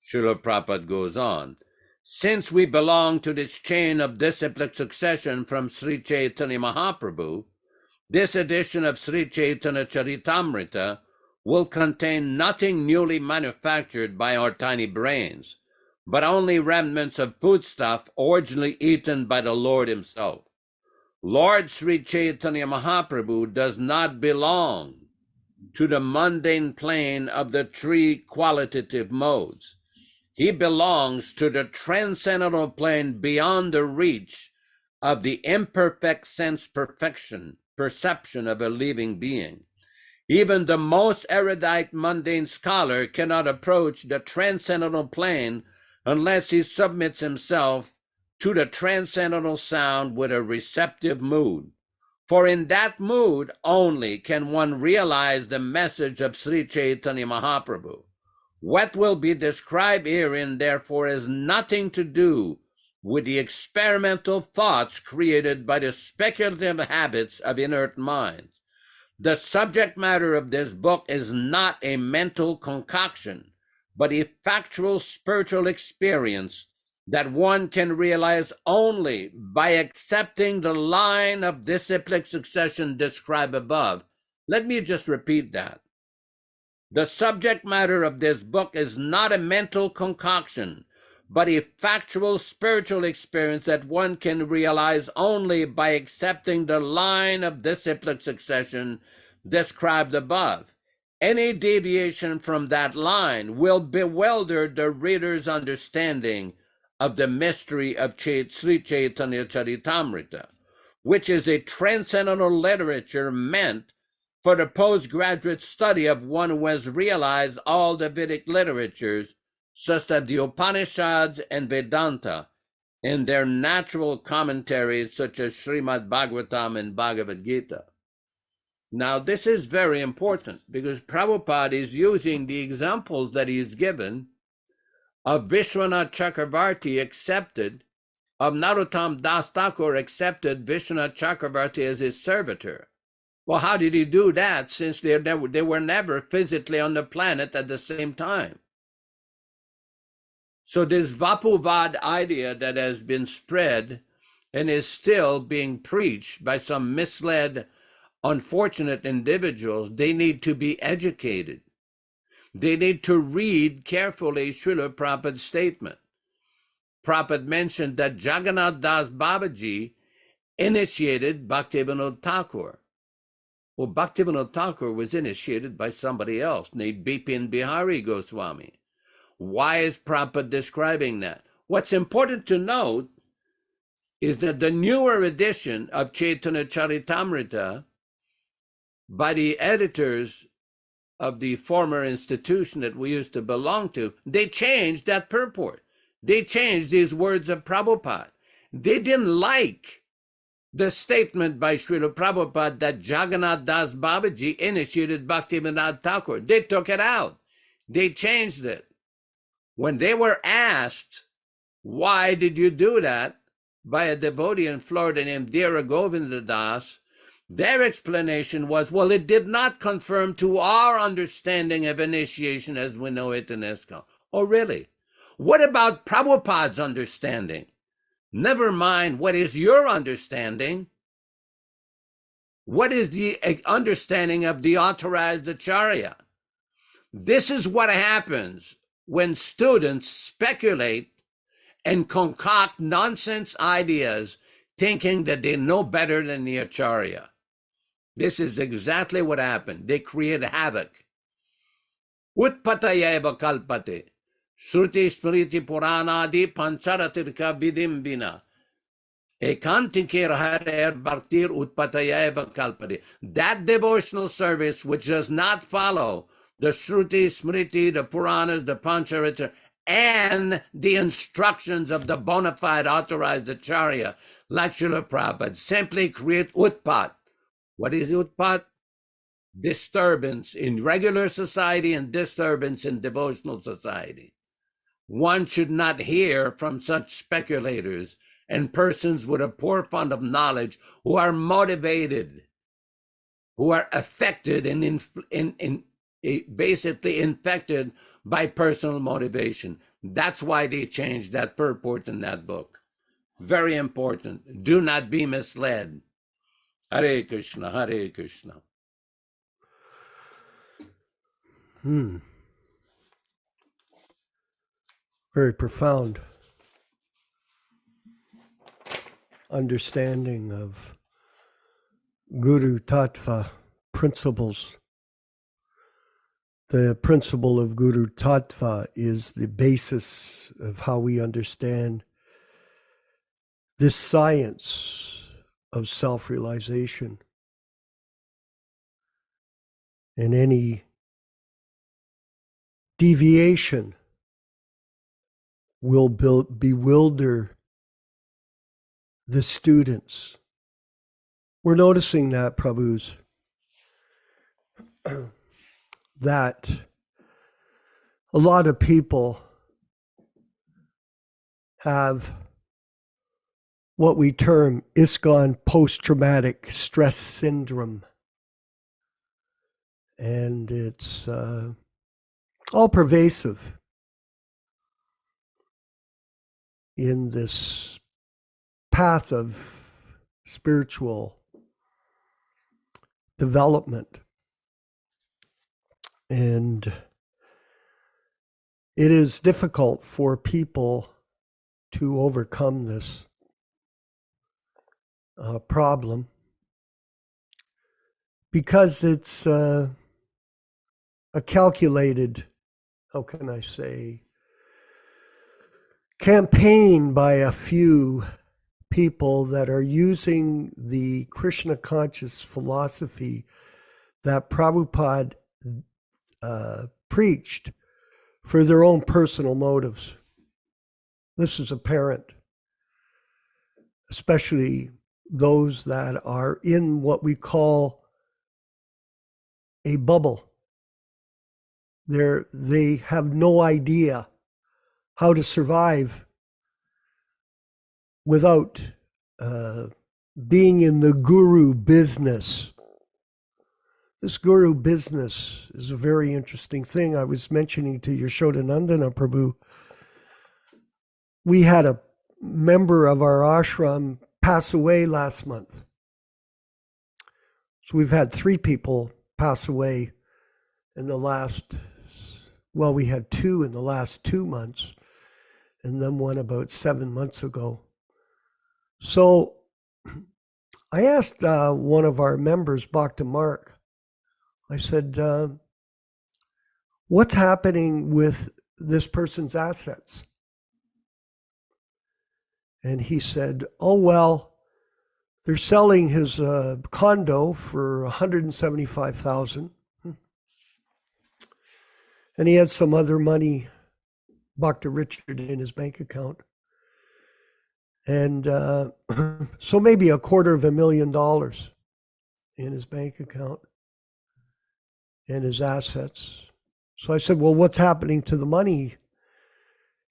Śrīla Prabhupada goes on, since we belong to this chain of disciplic succession from Sri Chaitanya Mahaprabhu, this edition of Sri Chaitanya Charitamrita will contain nothing newly manufactured by our tiny brains, but only remnants of foodstuff originally eaten by the Lord himself. Lord Sri Chaitanya Mahaprabhu does not belong to the mundane plane of the three qualitative modes. He belongs to the transcendental plane beyond the reach of the imperfect sense perception of a living being. Even the most erudite mundane scholar cannot approach the transcendental plane unless he submits himself to the transcendental sound with a receptive mood. For in that mood only can one realize the message of Sri Chaitanya Mahaprabhu. What will be described herein, therefore, has nothing to do with the experimental thoughts created by the speculative habits of inert minds. The subject matter of this book is not a mental concoction, but a factual spiritual experience that one can realize only by accepting the line of disciplic succession described above. Let me just repeat that. The subject matter of this book is not a mental concoction, but a factual spiritual experience that one can realize only by accepting the line of disciplic succession described above. Any deviation from that line will bewilder the reader's understanding of the mystery of Sri Chaitanya Charitamrita, which is a transcendental literature meant for the postgraduate study of one who has realized all the Vedic literatures, such as the Upanishads and Vedanta, in their natural commentaries such as Śrīmad-Bhāgavatam and Bhagavad Gita. Now, this is very important because Prabhupada is using the examples that he has given of Vishwanath Chakravarti accepted, of Narottam Das Thakur accepted Vishwanath Chakravarti as his servitor. Well, how did he do that since they were never physically on the planet at the same time? So this Vapuvad idea that has been spread and is still being preached by some misled, unfortunate individuals, they need to be educated. They need to read carefully Śrīla Prabhupāda's statement. Prabhupada mentioned that Jagannath Das Babaji initiated Bhaktivedanta Thakur. Well, Bhaktivedanta Thakur was initiated by somebody else named Bipin Bihari Goswami. Why is Prabhupada describing that? What's important to note is that the newer edition of Chaitanya Charitamrita by the editors of the former institution that we used to belong to, they changed that purport. They changed these words of Prabhupada. They didn't like the statement by Śrīla Prabhupada that Jagannath Das Babaji initiated Bhaktivedanta Thakur. They took it out. They changed it. When they were asked, why did you do that, by a devotee in Florida named Dira Govinda Das, their explanation was, well, it did not confirm to our understanding of initiation as we know it in ISKCON. Oh, really? What about Prabhupada's understanding? Never mind what is your understanding. What is the understanding of the authorized Acharya? This is what happens when students speculate and concoct nonsense ideas thinking that they know better than the Acharya. This is exactly what happened. They create havoc. Utpatayeva kalpate. Shruti smriti puranadi pancharatirka vidimbina. Ekantike hare bhaktir utpatayeva kalpate. That devotional service which does not follow the Shruti, Smriti, the Puranas, the Pancharitra, and the instructions of the bona fide authorized Acharya, like Śrīla Prabhupada, simply create utpat. What is utpat? Disturbance in regular society and disturbance in devotional society. One should not hear from such speculators and persons with a poor fund of knowledge who are motivated, who are affected and basically infected by personal motivation. That's why they changed that purport in that book. Very important. Do not be misled. Hare Krishna, Hare Krishna. Very profound understanding of Guru Tattva principles. The principle of Guru Tattva is the basis of how we understand this science of self-realization. And any deviation will bewilder the students. We're noticing that, Prabhus, that a lot of people have what we term ISKCON post-traumatic stress syndrome. And it's all pervasive in this path of spiritual development. And it is difficult for people to overcome this problem because it's a calculated, how can I say, campaign by a few people that are using the Krishna conscious philosophy that Prabhupada preached for their own personal motives. This is apparent, especially those that are in what we call a bubble. They have no idea how to survive without being in the guru business. This guru business is a very interesting thing. I was mentioning to Yaśodā-nandana Prabhu, we had a member of our ashram pass away last month. So we've had 3 people pass away in the last, well, we had 2 in the last 2 months, and then one about 7 months ago. So I asked one of our members, Bhakta Mark, I said, what's happening with this person's assets? And he said, oh, well, they're selling his condo for $175,000. And he had some other money, Bhakta Richard, in his bank account. And so maybe $250,000 in his bank account and his assets. So I said, well, what's happening to the money?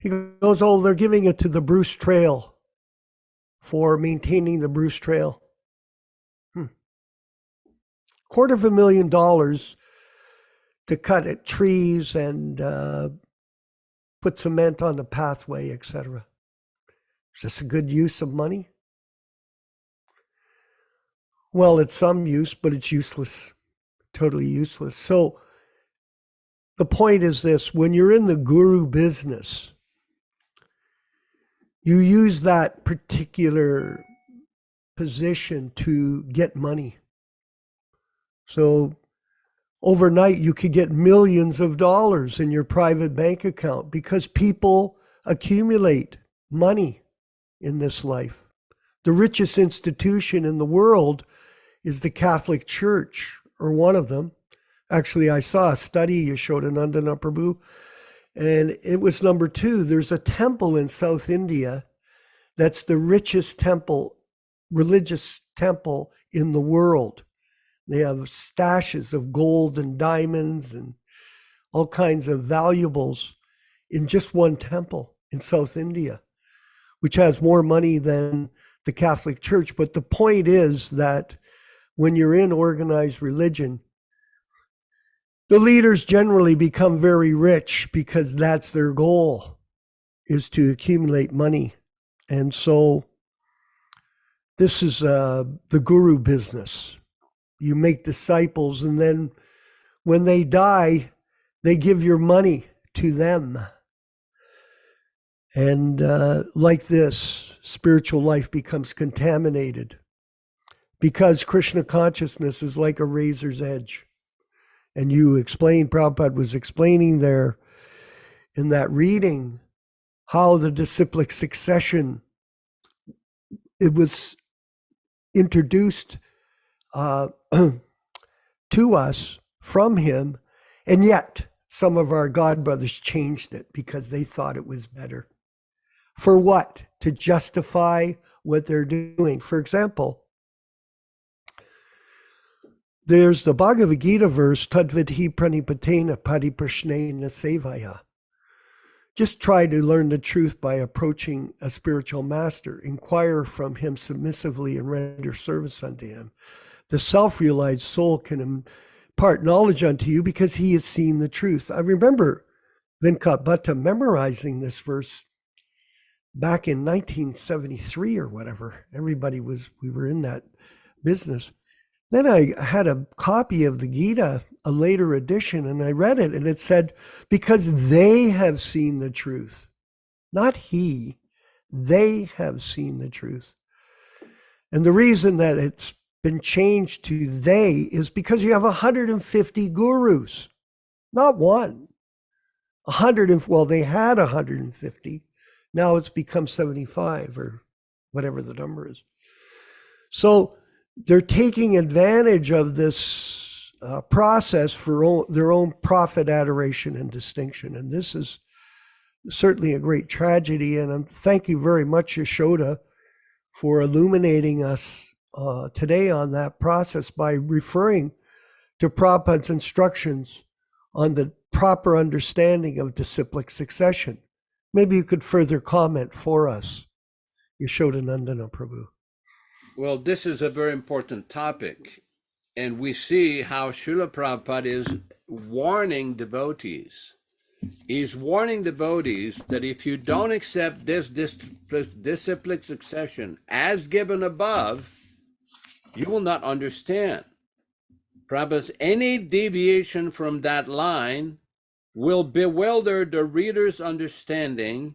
He goes, oh, they're giving it to the Bruce Trail for maintaining the Bruce Trail. $250,000 to cut at trees and put cement on the pathway, etc. Is this a good use of money? Well, it's some use, but it's useless, totally useless. So the point is this: when you're in the guru business, you use that particular position to get money. So overnight, you could get millions of dollars in your private bank account because people accumulate money in this life. The richest institution in the world is the Catholic Church, or one of them. Actually, I saw a study, Yaśodā-nandana Prabhu, and it was number 2. There's a temple in South India that's the richest temple, religious temple in the world. They have stashes of gold and diamonds and all kinds of valuables in just one temple in South India, which has more money than the Catholic Church. But the point is that when you're in organized religion, the leaders generally become very rich because that's their goal, is to accumulate money. And so this is the guru business. You make disciples, and then when they die, they give your money to them. And like this, spiritual life becomes contaminated because Krishna consciousness is like a razor's edge. And you explained, Prabhupada was explaining there in that reading, how the disciplic succession, it was introduced to us from him, and yet some of our godbrothers changed it because they thought it was better. For what? To justify what they're doing. For example, there's the Bhagavad Gita verse, Tadvidhi pranipatena pariprashnena sevaya. Just try to learn the truth by approaching a spiritual master. Inquire from him submissively and render service unto him. The self-realized soul can impart knowledge unto you because he has seen the truth. I remember Venkat Bhatta memorizing this verse back in 1973 or whatever. We were in that business. Then I had a copy of the Gita, a later edition, and I read it, and it said, because they have seen the truth, not he, they have seen the truth. And the reason that it's been changed to they is because you have 150 gurus, not one. They had 150. Now it's become 75 or whatever the number is. So they're taking advantage of this process for their own profit, adoration, and distinction. And this is certainly a great tragedy. And thank you very much, Yaśodā, for illuminating us today on that process by referring to Prabhupada's instructions on the proper understanding of disciplic succession. Maybe you could further comment for us, Yaśodā-nandana Prabhu. Well, this is a very important topic, and we see how Śrīla Prabhupada is warning devotees. He's warning devotees that if you don't accept this disciplic succession as given above, you will not understand. Prabhupada, any deviation from that line will bewilder the reader's understanding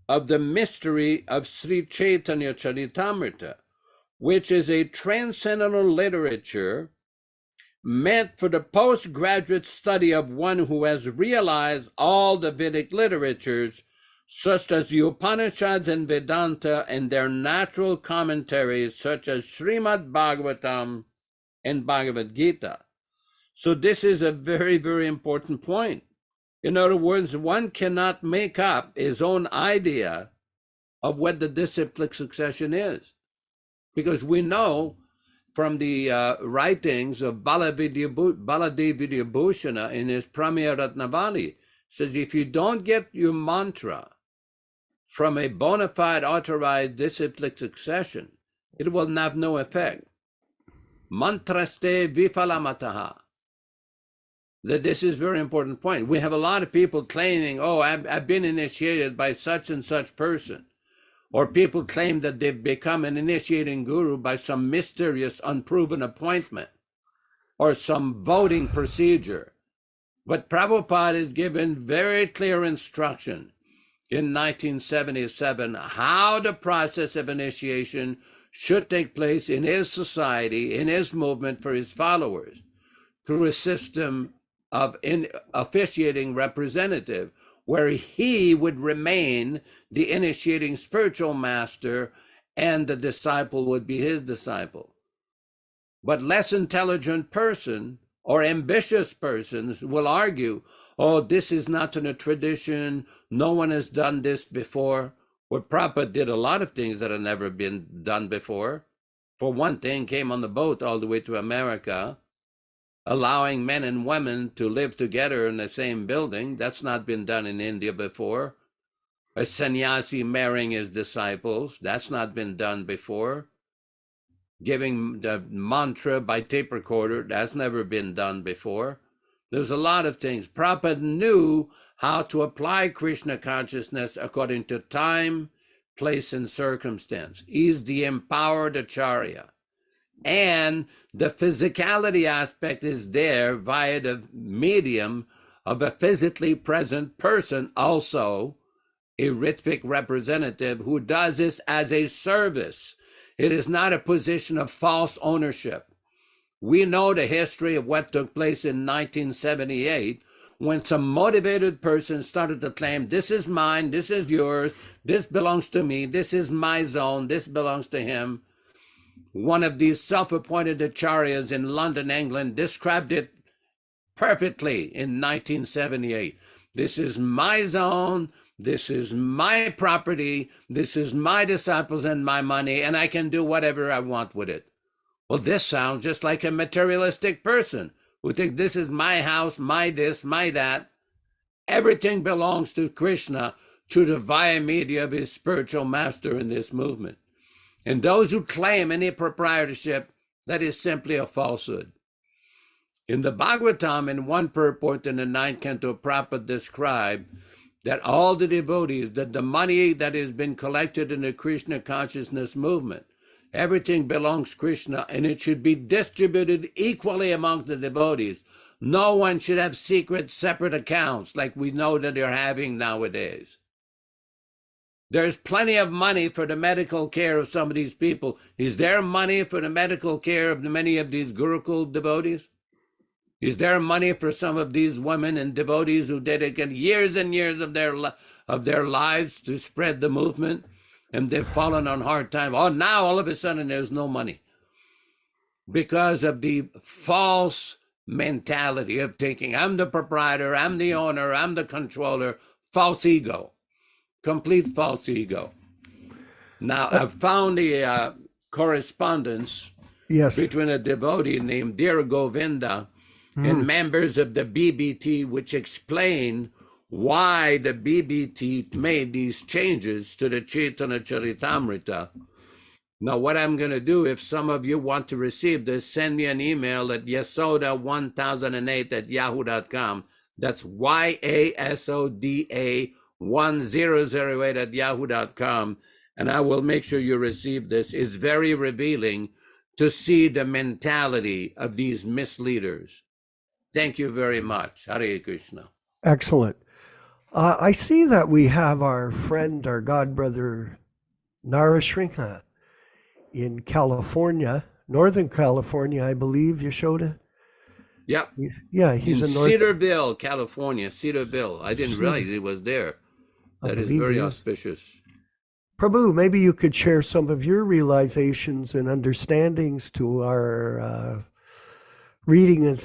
of the mystery of Sri Chaitanya Charitamrita, which is a transcendental literature meant for the postgraduate study of one who has realized all the Vedic literatures, such as the Upanishads and Vedanta, and their natural commentaries, such as Śrīmad-Bhāgavatam and Bhagavad Gita. So this is a very, very important point. In other words, one cannot make up his own idea of what the disciplic succession is. Because we know from the writings of Baladevi Vidyabhushana in his Pramya Ratnavali, says if you don't get your mantra from a bona fide authorized disciplic succession, it will have no effect. Mantraste vifalamataha. That this is a very important point. We have a lot of people claiming, oh, I've been initiated by such and such person. Or people claim that they've become an initiating guru by some mysterious, unproven appointment or some voting procedure. But Prabhupada is given very clear instruction in 1977 how the process of initiation should take place in his society, in his movement for his followers, through a system of officiating representative, where he would remain the initiating spiritual master and the disciple would be his disciple. But less intelligent person or ambitious persons will argue, oh, this is not in a tradition, no one has done this before. Well, Prabhupada did a lot of things that have never been done before. For one thing, came on the boat all the way to America, allowing men and women to live together in the same building. That's not been done in India before. A sannyasi marrying his disciples. That's not been done before. Giving the mantra by tape recorder. That's never been done before. There's a lot of things. Prabhupada knew how to apply Krishna consciousness according to time, place, and circumstance. He's the empowered Acharya. And the physicality aspect is there via the medium of a physically present person, also a Ritvik representative who does this as a service. It is not a position of false ownership. We know the history of what took place in 1978 when some motivated person started to claim, this is mine, this is yours, this belongs to me, this is my zone, this belongs to him. One of these self-appointed acharyas in London, England, described it perfectly in 1978. This is my zone, This is my property. This is my disciples and my money, and I can do whatever I want with it. Well, this sounds just like a materialistic person who thinks this is my house, my this, my that. Everything belongs to Krishna through the via media of his spiritual master in this movement. And those who claim any proprietorship, that is simply a falsehood. In the Bhagavatam, in one purport in the 9th canto, Prabhupada described that all the devotees, that the money that has been collected in the Krishna Consciousness movement, everything belongs to Krishna, and it should be distributed equally amongst the devotees. No one should have secret, separate accounts like we know that they're having nowadays. There's plenty of money for the medical care of some of these people. Is there money for the medical care of many of these Gurukul devotees? Is there money for some of these women and devotees who dedicated years and years of their lives to spread the movement, and they've fallen on hard times? Oh, now all of a sudden there's no money because of the false mentality of thinking I'm the proprietor, I'm the owner, I'm the controller. False ego. Complete false ego. Now, I've found the correspondence between a devotee named Dear Govinda and members of the BBT, which explain why the BBT made these changes to the Chaitanya Charitamrita. Now, what I'm going to do, if some of you want to receive this, send me an email at yasoda1008@yahoo.com. That's yasoda1008@yahoo.com, and I will make sure you receive this. It's very revealing to see the mentality of these misleaders. Thank you very much. Hare Krishna. Excellent. I see that we have our friend, our godbrother, Narasrinha in California, Northern California, I believe, Yasoda. Yep. Yeah, he's in Cedarville, California. Cedarville. I didn't realize he was there. That is very auspicious. Prabhu, maybe you could share some of your realizations and understandings to our reading and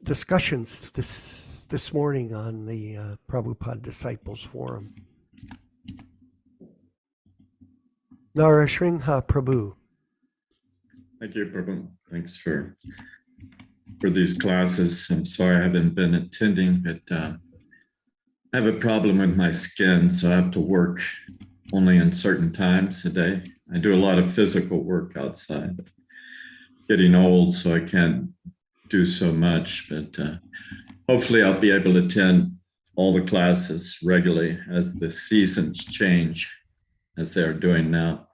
discussions this morning on the Prabhupada Disciples Forum. Narasrinha Prabhu. Thank you, Prabhu. Thanks for these classes. I'm sorry I haven't been attending, but I have a problem with my skin, so I have to work only in certain times a day. I do a lot of physical work outside. Getting old, so I can't do so much, but hopefully I'll be able to attend all the classes regularly as the seasons change, as they are doing now.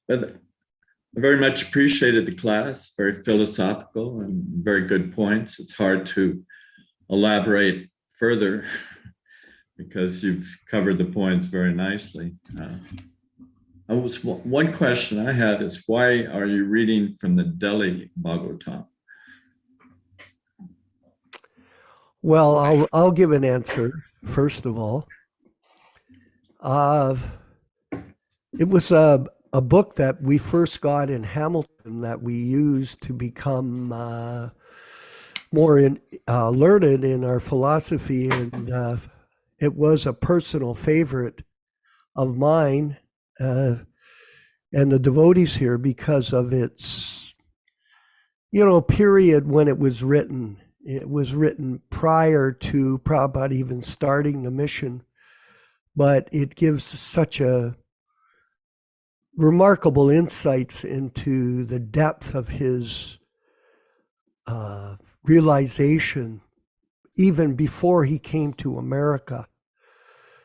But I very much appreciated the class, very philosophical and very good points. It's hard to elaborate further because you've covered the points very nicely. One question I had is, why are you reading from the Delhi Bhagavatam? Well, I'll give an answer, first of all. It was a book that we first got in Hamilton that we used to become more learned in our philosophy, and it was a personal favorite of mine and the devotees here because of its, period when it was written. It was written prior to Prabhupada even starting the mission, but it gives such a remarkable insights into the depth of his realization even before he came to America.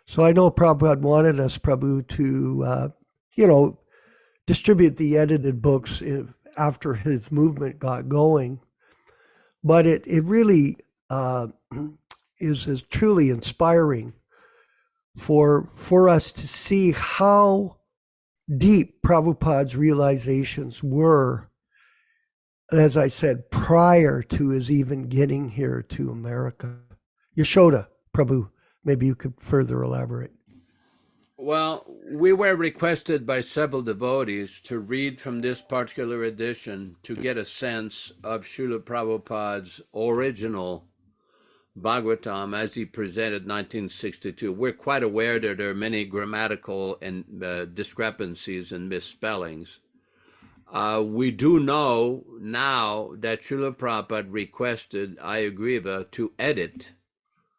So I know Prabhupada wanted us, Prabhu, to, distribute the edited books after his movement got going. But it really is truly inspiring for us to see how deep Prabhupada's realizations were, as I said, prior to his even getting here to America. Yasoda, Prabhu, maybe you could further elaborate. Well, we were requested by several devotees to read from this particular edition to get a sense of Śrīla Prabhupada's original Bhagavatam as he presented 1962. We're quite aware that there are many grammatical and discrepancies and misspellings. We do know now that Śrīla Prabhupada requested Ayagriva to edit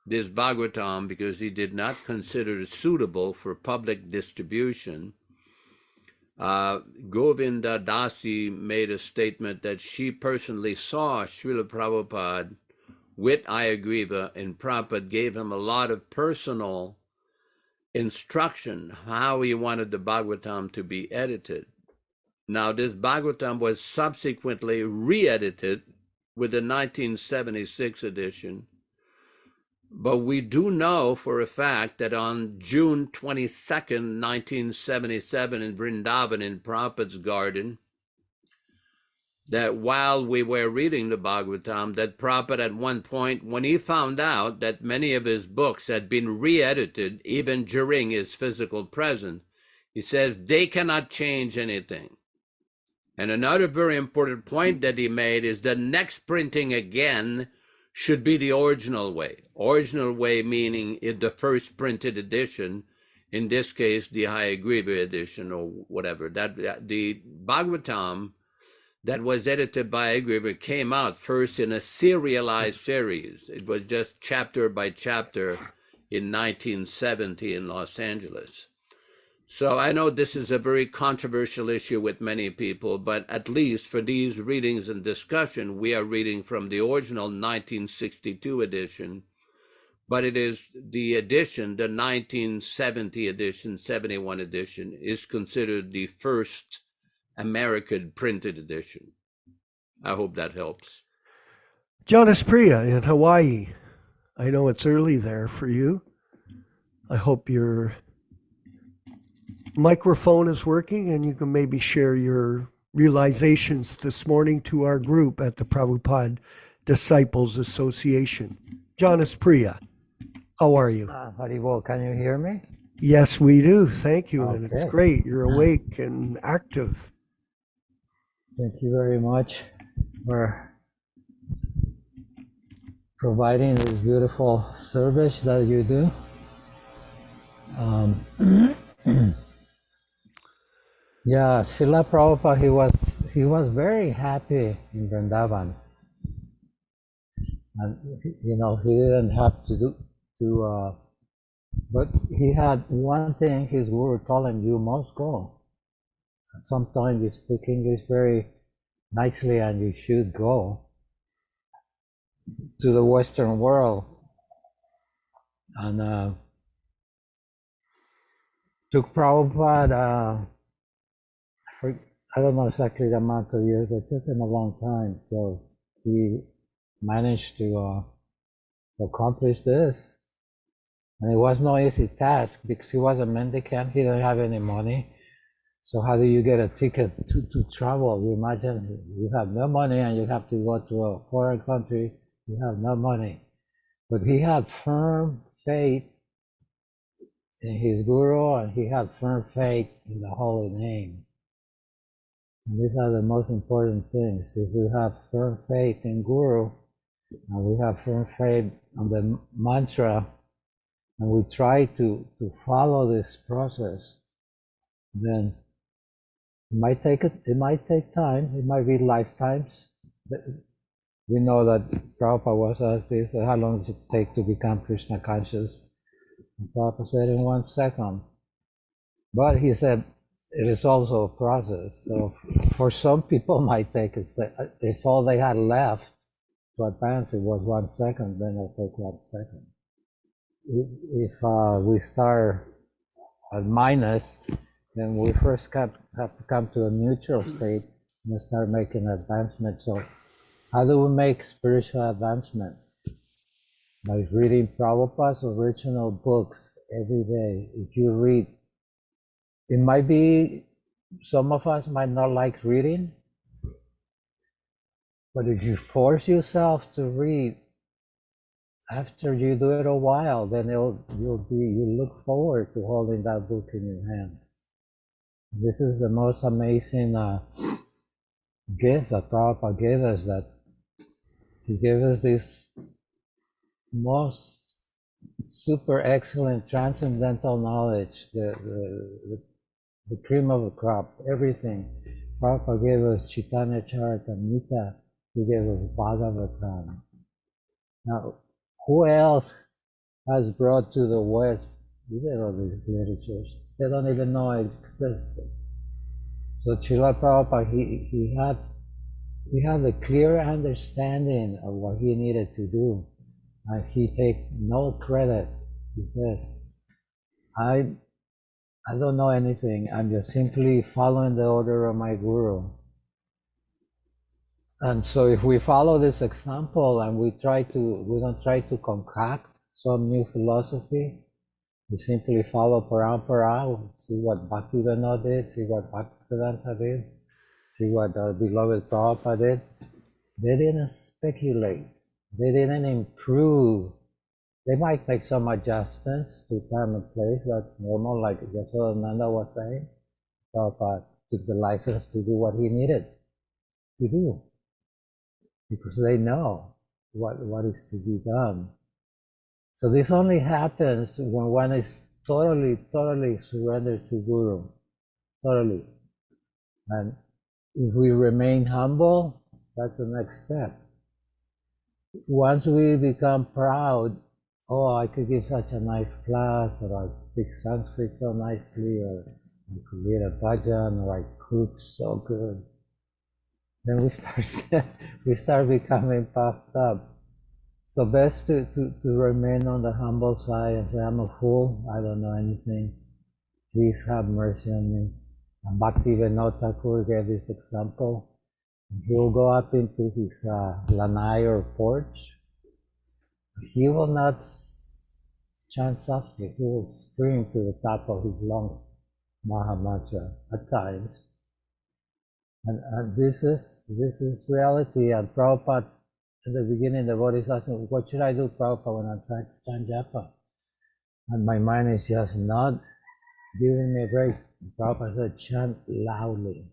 this Bhagavatam because he did not consider it suitable for public distribution. Govinda Dasi made a statement that she personally saw Śrīla Prabhupada with Ayagriva, and Prabhupada gave him a lot of personal instruction how he wanted the Bhagavatam to be edited. Now, this Bhagavatam was subsequently re-edited with the 1976 edition, but we do know for a fact that on June 22nd, 1977 in Vrindavan in Prabhupada's garden, that while we were reading the Bhagavatam, that Prabhupada at one point, when he found out that many of his books had been re-edited even during his physical presence, he says they cannot change anything. And another very important point that he made is the next printing again should be the original way. Original way meaning in the first printed edition, in this case, the Hayagriva edition or whatever. That the Bhagavatam that was edited by Ayagriva came out first in a serialized series. It was just chapter by chapter in 1970 in Los Angeles. So I know this is a very controversial issue with many people, but at least for these readings and discussion, we are reading from the original 1962 edition, but it is the edition, the 1970 edition, 71 edition, is considered the first American printed edition. I hope that helps. Jonas Priya in Hawaii. I know it's early there for you. I hope your microphone is working and you can maybe share your realizations this morning to our group at the Prabhupada Disciples Association. Jonas Priya, how are you? Haribol, can you hear me? Yes, we do. Thank you. Okay. And it's great. You're awake and active. Thank you very much for providing this beautiful service that you do. Yeah, Śrīla Prabhupada, he was very happy in Vrindavan, and he didn't have to but he had one thing his guru told him: you must go. Sometimes you speak English very nicely, and you should go to the Western world. And took Prabhupada, I don't know exactly the amount of years, but it took him a long time. So he managed to accomplish this. And it was no easy task because he was a mendicant, he didn't have any money. So how do you get a ticket to travel? You imagine you have no money and you have to go to a foreign country, you have no money. But he had firm faith in his guru, and he had firm faith in the holy name. And these are the most important things. If we have firm faith in guru, and we have firm faith on the mantra, and we try to follow this process, then it might take time, it might be lifetimes. We know that Prabhupada was asked this: how long does it take to become Krishna conscious? And Prabhupada said in 1 second. But he said it is also a process. So for some people it might take, if all they had left to advance it was 1 second, then it'll take 1 second. If we start at minus, then we first have to come to a neutral state and start making advancement. So how do we make spiritual advancement? By reading Prabhupada's original books every day. If you read, it might be, some of us might not like reading, but if you force yourself to read, after you do it a while, then you look forward to holding that book in your hands. This is the most amazing gift that Prabhupada gave us, that he gave us this most super excellent transcendental knowledge, the cream of the crop, everything. Prabhupada gave us Chaitanya Charitamrita, he gave us Bhagavatam. Now, who else has brought to the West either of these literatures? They don't even know it existed. So Śrīla Prabhupada, he had a clear understanding of what he needed to do. And he takes no credit. He says, I don't know anything. I'm just simply following the order of my guru. And so if we follow this example and we don't try to concoct some new philosophy, we simply follow parampara, see what Bhaktivedanta did, see what Bhaktivedanta did, see what our beloved Prabhupada did. They didn't speculate. They didn't improve. They might make some adjustments to time and place. That's normal, like Yaśodā-nandana was saying. Prabhupada took the license to do what he needed to do, because they know what is to be done. So this only happens when one is totally surrendered to Guru, totally. And if we remain humble, that's the next step. Once we become proud, oh, I could give such a nice class, or I speak Sanskrit so nicely, or I could lead a bhajan, or I cook so good, then we start becoming puffed up. So best to remain on the humble side and say, I'm a fool, I don't know anything, please have mercy on me. And Bhaktivedanta Thakur gave this example. He will go up into his lanai or porch. He will not chant softly, he will scream to the top of his lungs, Maha Mantra at times. And this is reality. And Prabhupada, in the beginning, the devotee asked me, what should I do, Prabhupada, when I'm trying to chant japa? And my mind is just not giving me a break. Prabhupada said, chant loudly.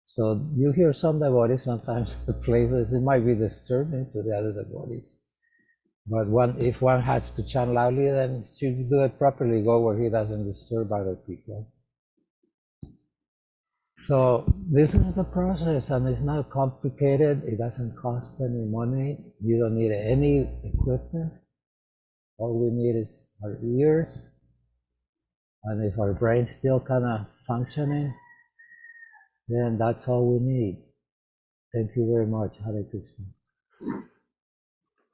So you hear some devotees sometimes the places, it might be disturbing to the other devotees. But if one has to chant loudly, then should do it properly, go where he doesn't disturb other people. So this is the process, and it's not complicated. It doesn't cost any money. You don't need any equipment. All we need is our ears, and if our brain's still kind of functioning, then that's all we need. Thank you very much. Hare Krishna.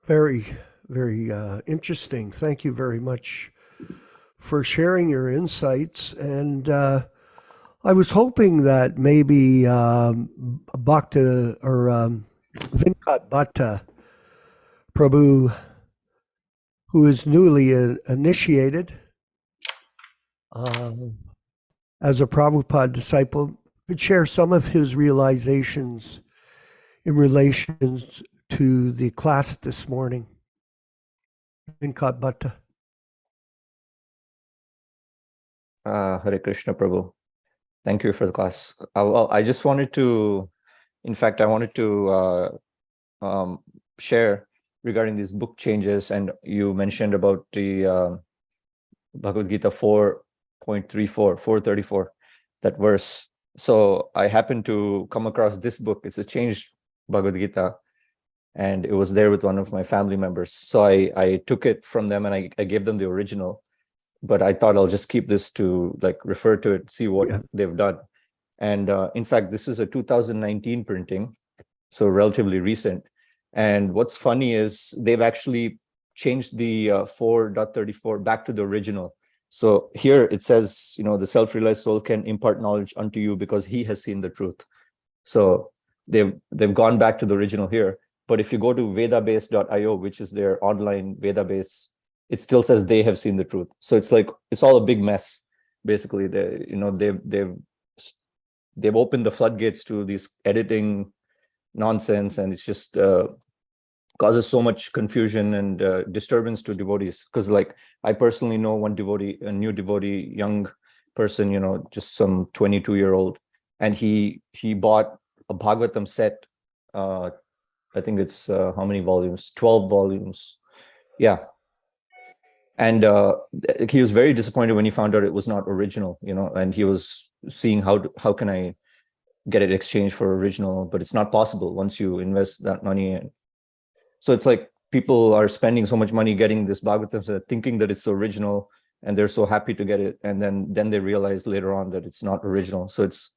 Very, very interesting. Thank you very much for sharing your insights. And I was hoping that maybe Bhakta or Vinkat Bhatta Prabhu, who is newly initiated as a Prabhupada disciple, could share some of his realizations in relation to the class this morning. Vinkat Bhatta. Hare Krishna Prabhu. Thank you for the class. I just wanted to, in fact, I wanted to share regarding these book changes, and you mentioned about the Bhagavad Gita 4.34, 434, that verse. So I happened to come across this book. It's a changed Bhagavad Gita, and it was there with one of my family members. So I took it from them and I gave them the original, but I thought I'll just keep this to like refer to it, see what they've done. And in fact, this is a 2019 printing, so relatively recent. And what's funny is they've actually changed the 4.34 back to the original. So here it says, you know, the self-realized soul can impart knowledge unto you because he has seen the truth. So they've gone back to the original here. But if you go to vedabase.io, which is their online Vedabase, it still says they have seen the truth. So it's like, it's all a big mess. Basically, they've opened the floodgates to this editing nonsense, and it's just causes so much confusion and disturbance to devotees. Because like, I personally know one devotee, a new devotee, young person, you know, just some 22-year-old, and he bought a Bhagavatam set I think it's how many volumes? 12 volumes. Yeah. And he was very disappointed when he found out it was not original, and he was seeing how can I get it exchanged for original, but it's not possible once you invest that money in. So it's like people are spending so much money getting this Bhagavatam, thinking that it's the original, and they're so happy to get it, and then they realize later on that it's not original. So it's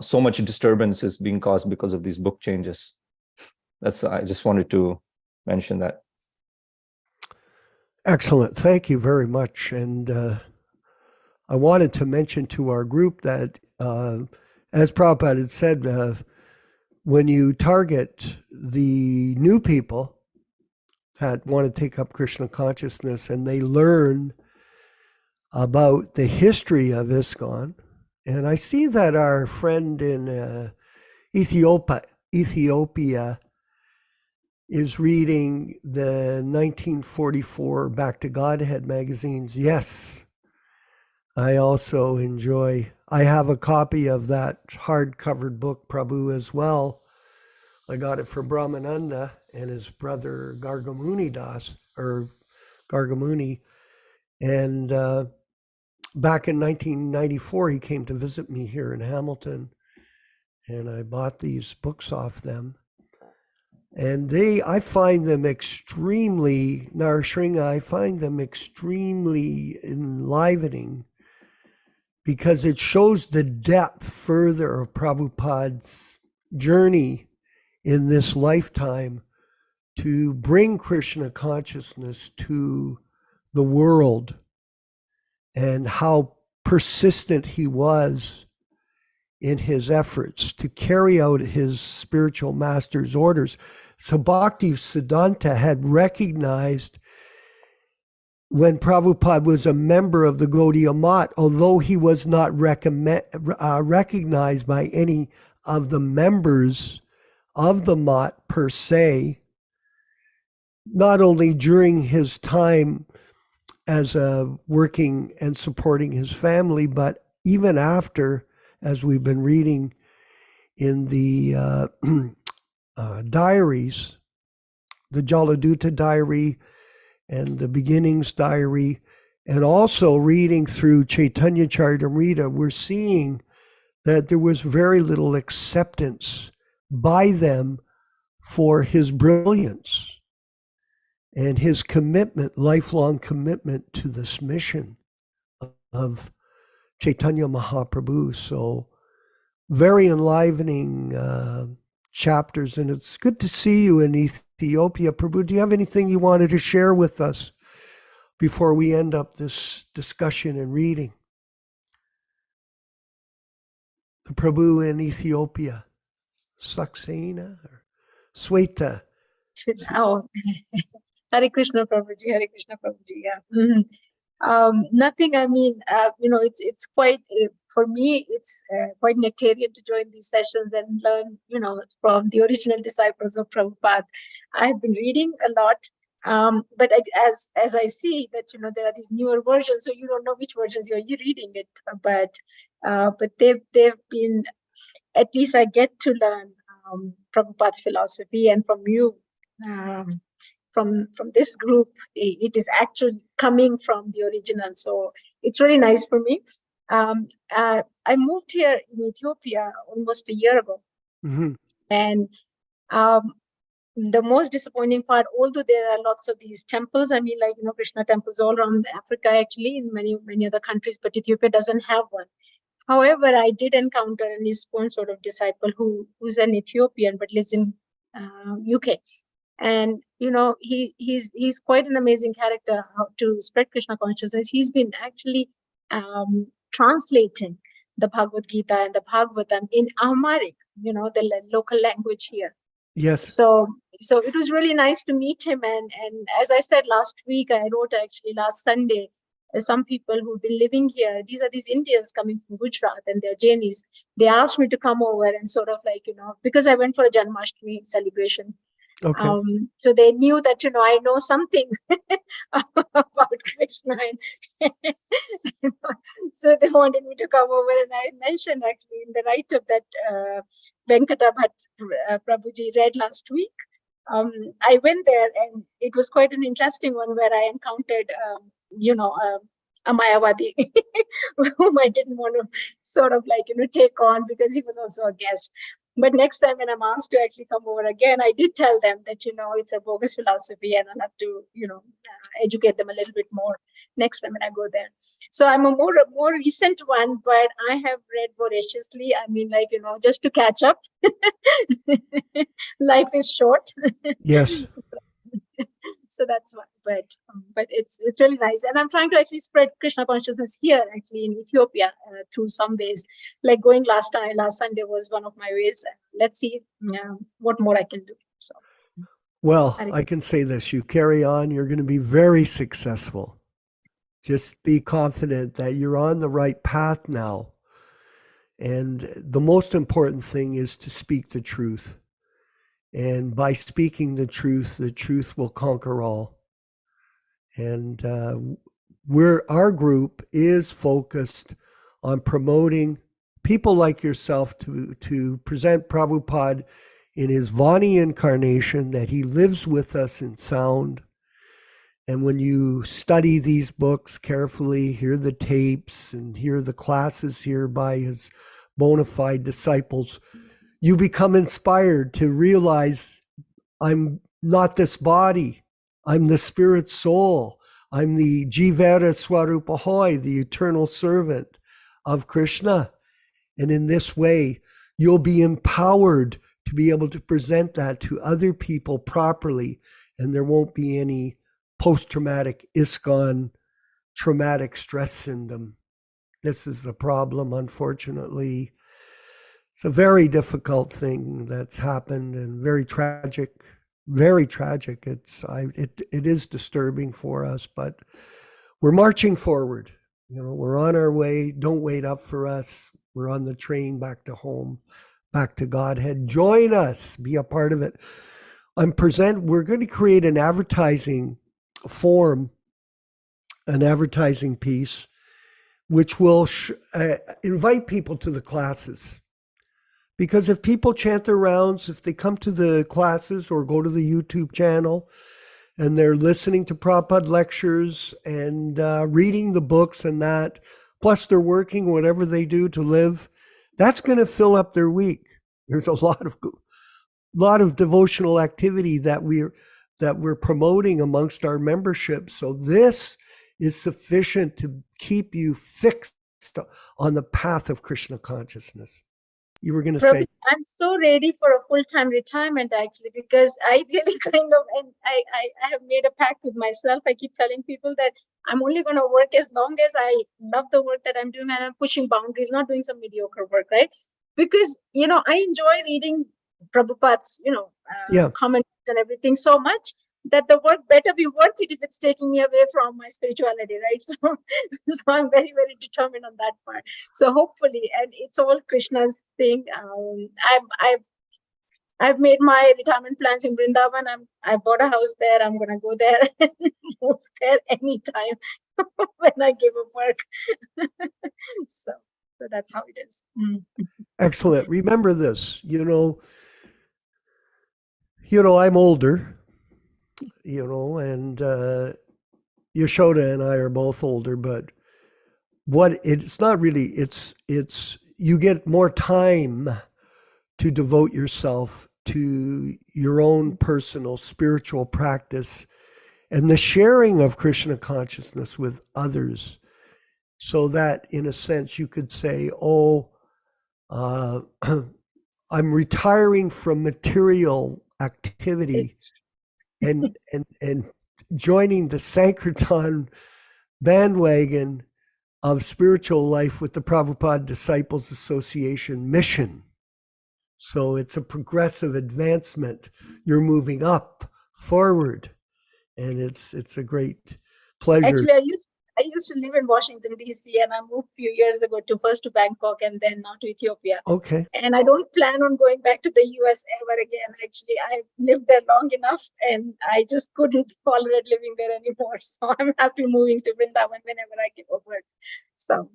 so much disturbance is being caused because of these book changes. I just wanted to mention that. Excellent. Thank you very much. And I wanted to mention to our group that, as Prabhupada had said, when you target the new people that want to take up Krishna consciousness and they learn about the history of ISKCON, and I see that our friend in Ethiopia is reading the 1944 Back to Godhead magazines. Yes, I also enjoy. I have a copy of that hard-covered book, Prabhu, as well. I got it for Brahmananda and his brother Gargamuni Das, or Gargamuni. And back in 1994, he came to visit me here in Hamilton, and I bought these books off them. And I find them extremely, Narasringa, I find them extremely enlivening because it shows the depth further of Prabhupada's journey in this lifetime to bring Krishna consciousness to the world, and how persistent he was in his efforts to carry out his spiritual master's orders. So Bhaktivedanta had recognized when Prabhupada was a member of the Gaudiya Math, although he was not recognized by any of the members of the Math per se, not only during his time as working and supporting his family, but even after, as we've been reading in the diaries, the Jaladuta diary and the Beginnings diary, and also reading through Chaitanya Charitamrita, we're seeing that there was very little acceptance by them for his brilliance and his commitment, lifelong commitment to this mission of Chaitanya Mahaprabhu. So very enlivening chapters, and it's good to see you in Ethiopia. Prabhu, do you have anything you wanted to share with us before we end up this discussion and reading? The Prabhu in Ethiopia, Saxena or Sweta? Oh, Hare Krishna Prabhuji, Hare Krishna Prabhuji, yeah. Nothing, I mean, it's quite, for me, it's quite nectarian to join these sessions and learn, from the original disciples of Prabhupada. I've been reading a lot, but as I see that, there are these newer versions, so you don't know which versions you're reading it, but they've been, at least I get to learn Prabhupada's philosophy, and from you, from this group, it is actually coming from the original. So it's really nice for me. I moved here in Ethiopia almost a year ago. Mm-hmm. And the most disappointing part, although there are lots of these temples, I mean, like, Krishna temples all around Africa, actually, in many other countries, but Ethiopia doesn't have one. However, I did encounter an ISKCON sort of disciple who's an Ethiopian but lives in UK. And, he's quite an amazing character how to spread Krishna consciousness. He's been actually translating the Bhagavad Gita and the Bhagavatam in Amharic, the local language here. Yes. So it was really nice to meet him. And as I said last week, I wrote actually last Sunday, some people who've been living here, these Indians coming from Gujarat, and they're Jainis. They asked me to come over and sort of like, because I went for a Janmashtami celebration. Okay. So they knew that, I know something about Krishna. And so they wanted me to come over, and I mentioned actually in the write-up that Venkata Bhatt Prabhuji read last week. I went there, and it was quite an interesting one where I encountered, a Mayavadi whom I didn't want to sort of take on, because he was also a guest. But next time when I'm asked to actually come over again, I did tell them that, it's a bogus philosophy, and I'll have to, educate them a little bit more next time when I go there. So I'm a more recent one, but I have read voraciously. I mean, just to catch up. Life is short. Yes. So that's why, but it's really nice, and I'm trying to actually spread Krishna consciousness here, actually in Ethiopia, through some ways. Like going last Sunday was one of my ways. Let's see what more I can do. So, Well, I can say this: you carry on, you're going to be very successful. Just be confident that you're on the right path now, and the most important thing is to speak the truth. And by speaking the truth will conquer all. And our group is focused on promoting people like yourself to present Prabhupada in his Vani incarnation, that he lives with us in sound. And when you study these books carefully, hear the tapes and hear the classes here by his bona fide disciples, you become inspired to realize, I'm not this body. I'm the spirit soul. I'm the Jivara Swarupa Hoy, the eternal servant of Krishna. And in this way, you'll be empowered to be able to present that to other people properly. And there won't be any post-traumatic ISKCON traumatic stress syndrome. This is the problem, unfortunately. It's a very difficult thing that's happened, and very tragic, very tragic. It is disturbing for us, but we're marching forward. We're on our way. Don't wait up for us. We're on the train back to home, back to Godhead. Join us, be a part of it. We're going to create an advertising form, an advertising piece, which will invite people to the classes. Because if people chant their rounds, if they come to the classes or go to the YouTube channel and they're listening to Prabhupada lectures and reading the books and that, plus they're working whatever they do to live, that's going to fill up their week. There's a lot of devotional activity that we're promoting amongst our membership. So this is sufficient to keep you fixed on the path of Krishna consciousness. You were going to say, I'm so ready for a full-time retirement, actually, because I really and I have made a pact with myself. I keep telling people that I'm only going to work as long as I love the work that I'm doing, and I'm pushing boundaries, not doing some mediocre work, right? Because, I enjoy reading Prabhupada's, comments and everything so much that the work better be worth it if it's taking me away from my spirituality, right? So I'm very, very determined on that part. So hopefully, and it's all Krishna's thing. I've made my retirement plans in Vrindavan. I bought a house there. I'm gonna go there and move there anytime when I give up work. So that's how it is. Excellent. Remember this, I'm older. And Yaśodā and I are both older, but it's not really, it's you get more time to devote yourself to your own personal spiritual practice and the sharing of Krishna consciousness with others, so that in a sense you could say, I'm retiring from material activity and joining the Sankirtan bandwagon of spiritual life with the Prabhupada Disciples Association mission. So it's a progressive advancement. You're moving up, forward, and it's a great pleasure. Actually, I used to live in Washington, D.C., and I moved a few years ago first to Bangkok and then now to Ethiopia. Okay. And I don't plan on going back to the US ever again. Actually, I lived there long enough and I just couldn't tolerate living there anymore. So I'm happy moving to Vrindavan whenever I get over. So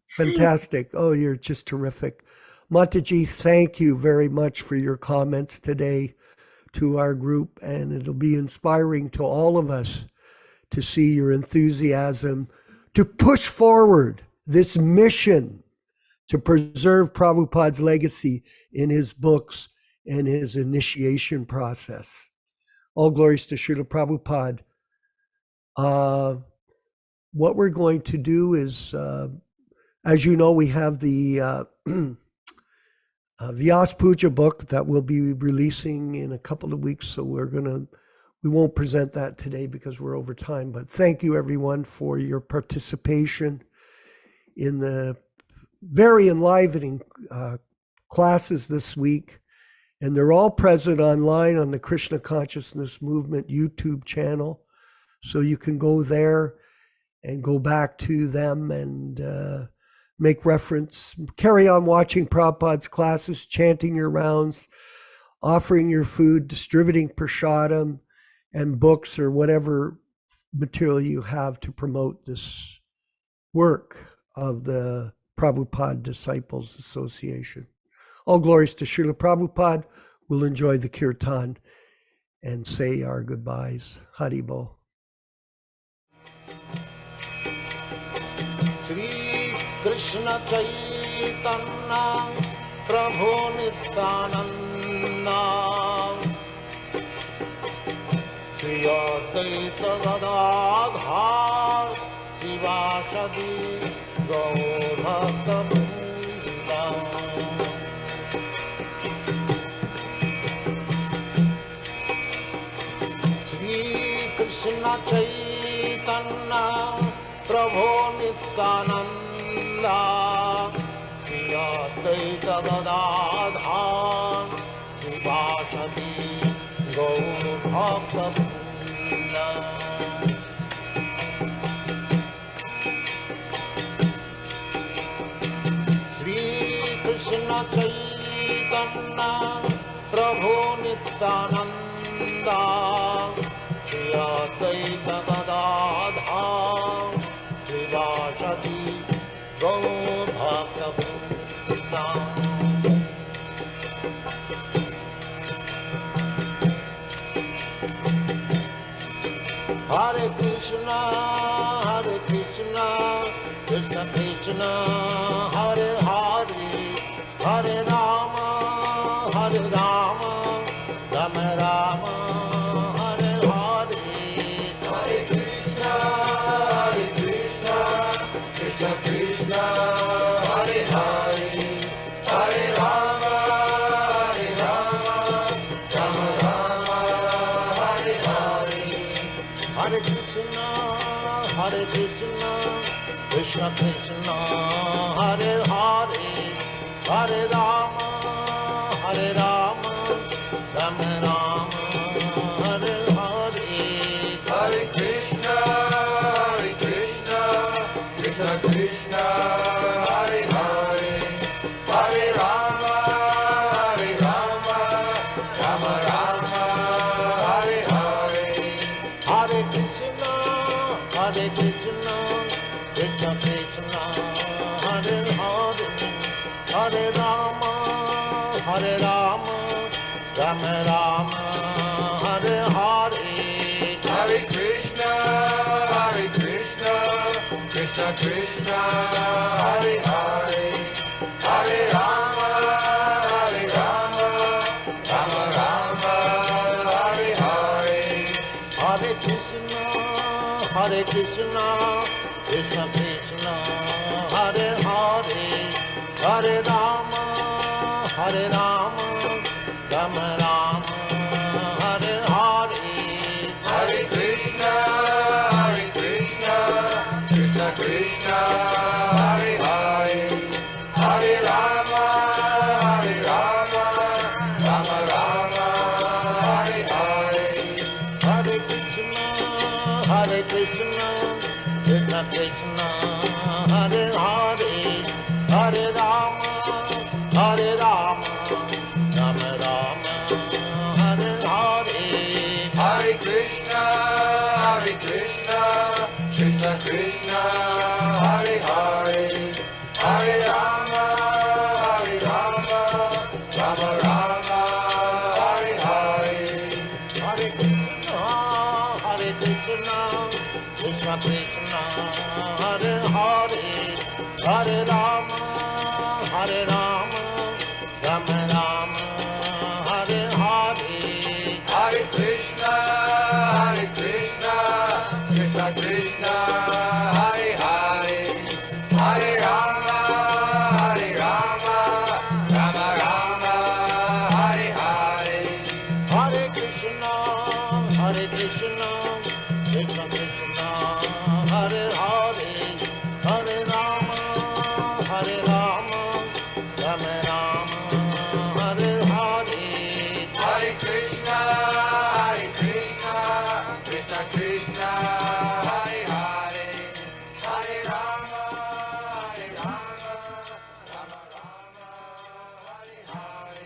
Fantastic. Oh, you're just terrific. Mataji, thank you very much for your comments today to our group. And it'll be inspiring to all of us to see your enthusiasm to push forward this mission to preserve Prabhupada's legacy in his books and his initiation process. All glories to Śrīla Prabhupada. What we're going to do is, as you know, we have the Vyas Puja book that we'll be releasing in a couple of weeks. So we won't present that today because we're over time, but thank you everyone for your participation in the very enlivening classes this week. And they're all present online on the Krishna Consciousness Movement YouTube channel. So you can go there and go back to them and make reference, carry on watching Prabhupada's classes, chanting your rounds, offering your food, distributing prasadam and books or whatever material you have to promote this work of the Prabhupada Disciples Association. All glories to Śrīla Prabhupada. We'll enjoy the kirtan and say our goodbyes. Haribo. Shri Krishna Chaitanya Prabhu Nityananda Shri Advaita Gadadhar Shivasadi Gaur Bhaktivedanta Shri Krishna Chaitanya Prabhu Nityananda Shri Advaita Gadadhar Shivasadi Gaur Bhaktivedanta Shri Krishna Chaitanya Prabhu Nityananda Shri Advaita Gadadhar Shivasadi Gaur Bhaktivedanta Hare Krishna, Krishna Krishna, Hare Hare, Hare Rama, Rama Rama, Hare Hare. Hare Krishna, Krishna Krishna, Hare Hare, Hare Rama, Rama Rama, Hare Hare. Hare Krishna, Krishna Krishna, Hare Hare, Hare Rama, Rama Rama, Hare Hare. Hare Krishna, Krishna Krishna, Hare Hare, Hare Rama, Rama Rama, Hare Hare. Hare Krishna, Krishna Krishna, Hare Hare, Hare Rama, Rama Rama, Hare Hare. Hare Krishna, Krishna Krishna, Hare Hare, Hare Rama, Rama Rama, Hare Hare. Hare Krishna, Krishna Krishna, Hare Hare, Hare Rama, Rama Rama, Hare Hare. Hare Krishna, Krishna Krishna, Hare Hare, Hare Rama, Rama Rama, Hare Hare. Hare Krishna, Krishna Krishna, Hare Hare, Hare Rama, Hare Rama, Rama Rama, Hare Hare. Hare Krishna, Krishna Krishna, Hare Hare, Hare Rama, Rama Rama, Hare Hare. Hare Krishna, Krishna Krishna, Hare Hare, Hare Rama, Rama Rama, Hare Hare. Hare Krishna, Krishna Krishna, Hare Hare, Hare Rama, Rama Rama, Hare Hare. Hare Krishna, Krishna Krishna, Hare Hare, Hare Rama, Rama Rama, Hare Hare. Hare Krishna, Krishna Krishna, Hare Hare, Hare Rama, Rama Rama, Hare Hare.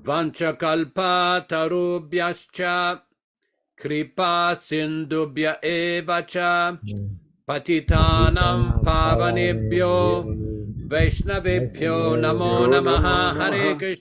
Vanchakalpa tarubhyascha kripa sindubhya evacha patitanam pavanebhyo vaishnavebhyo namo namaha. Hare Krishna.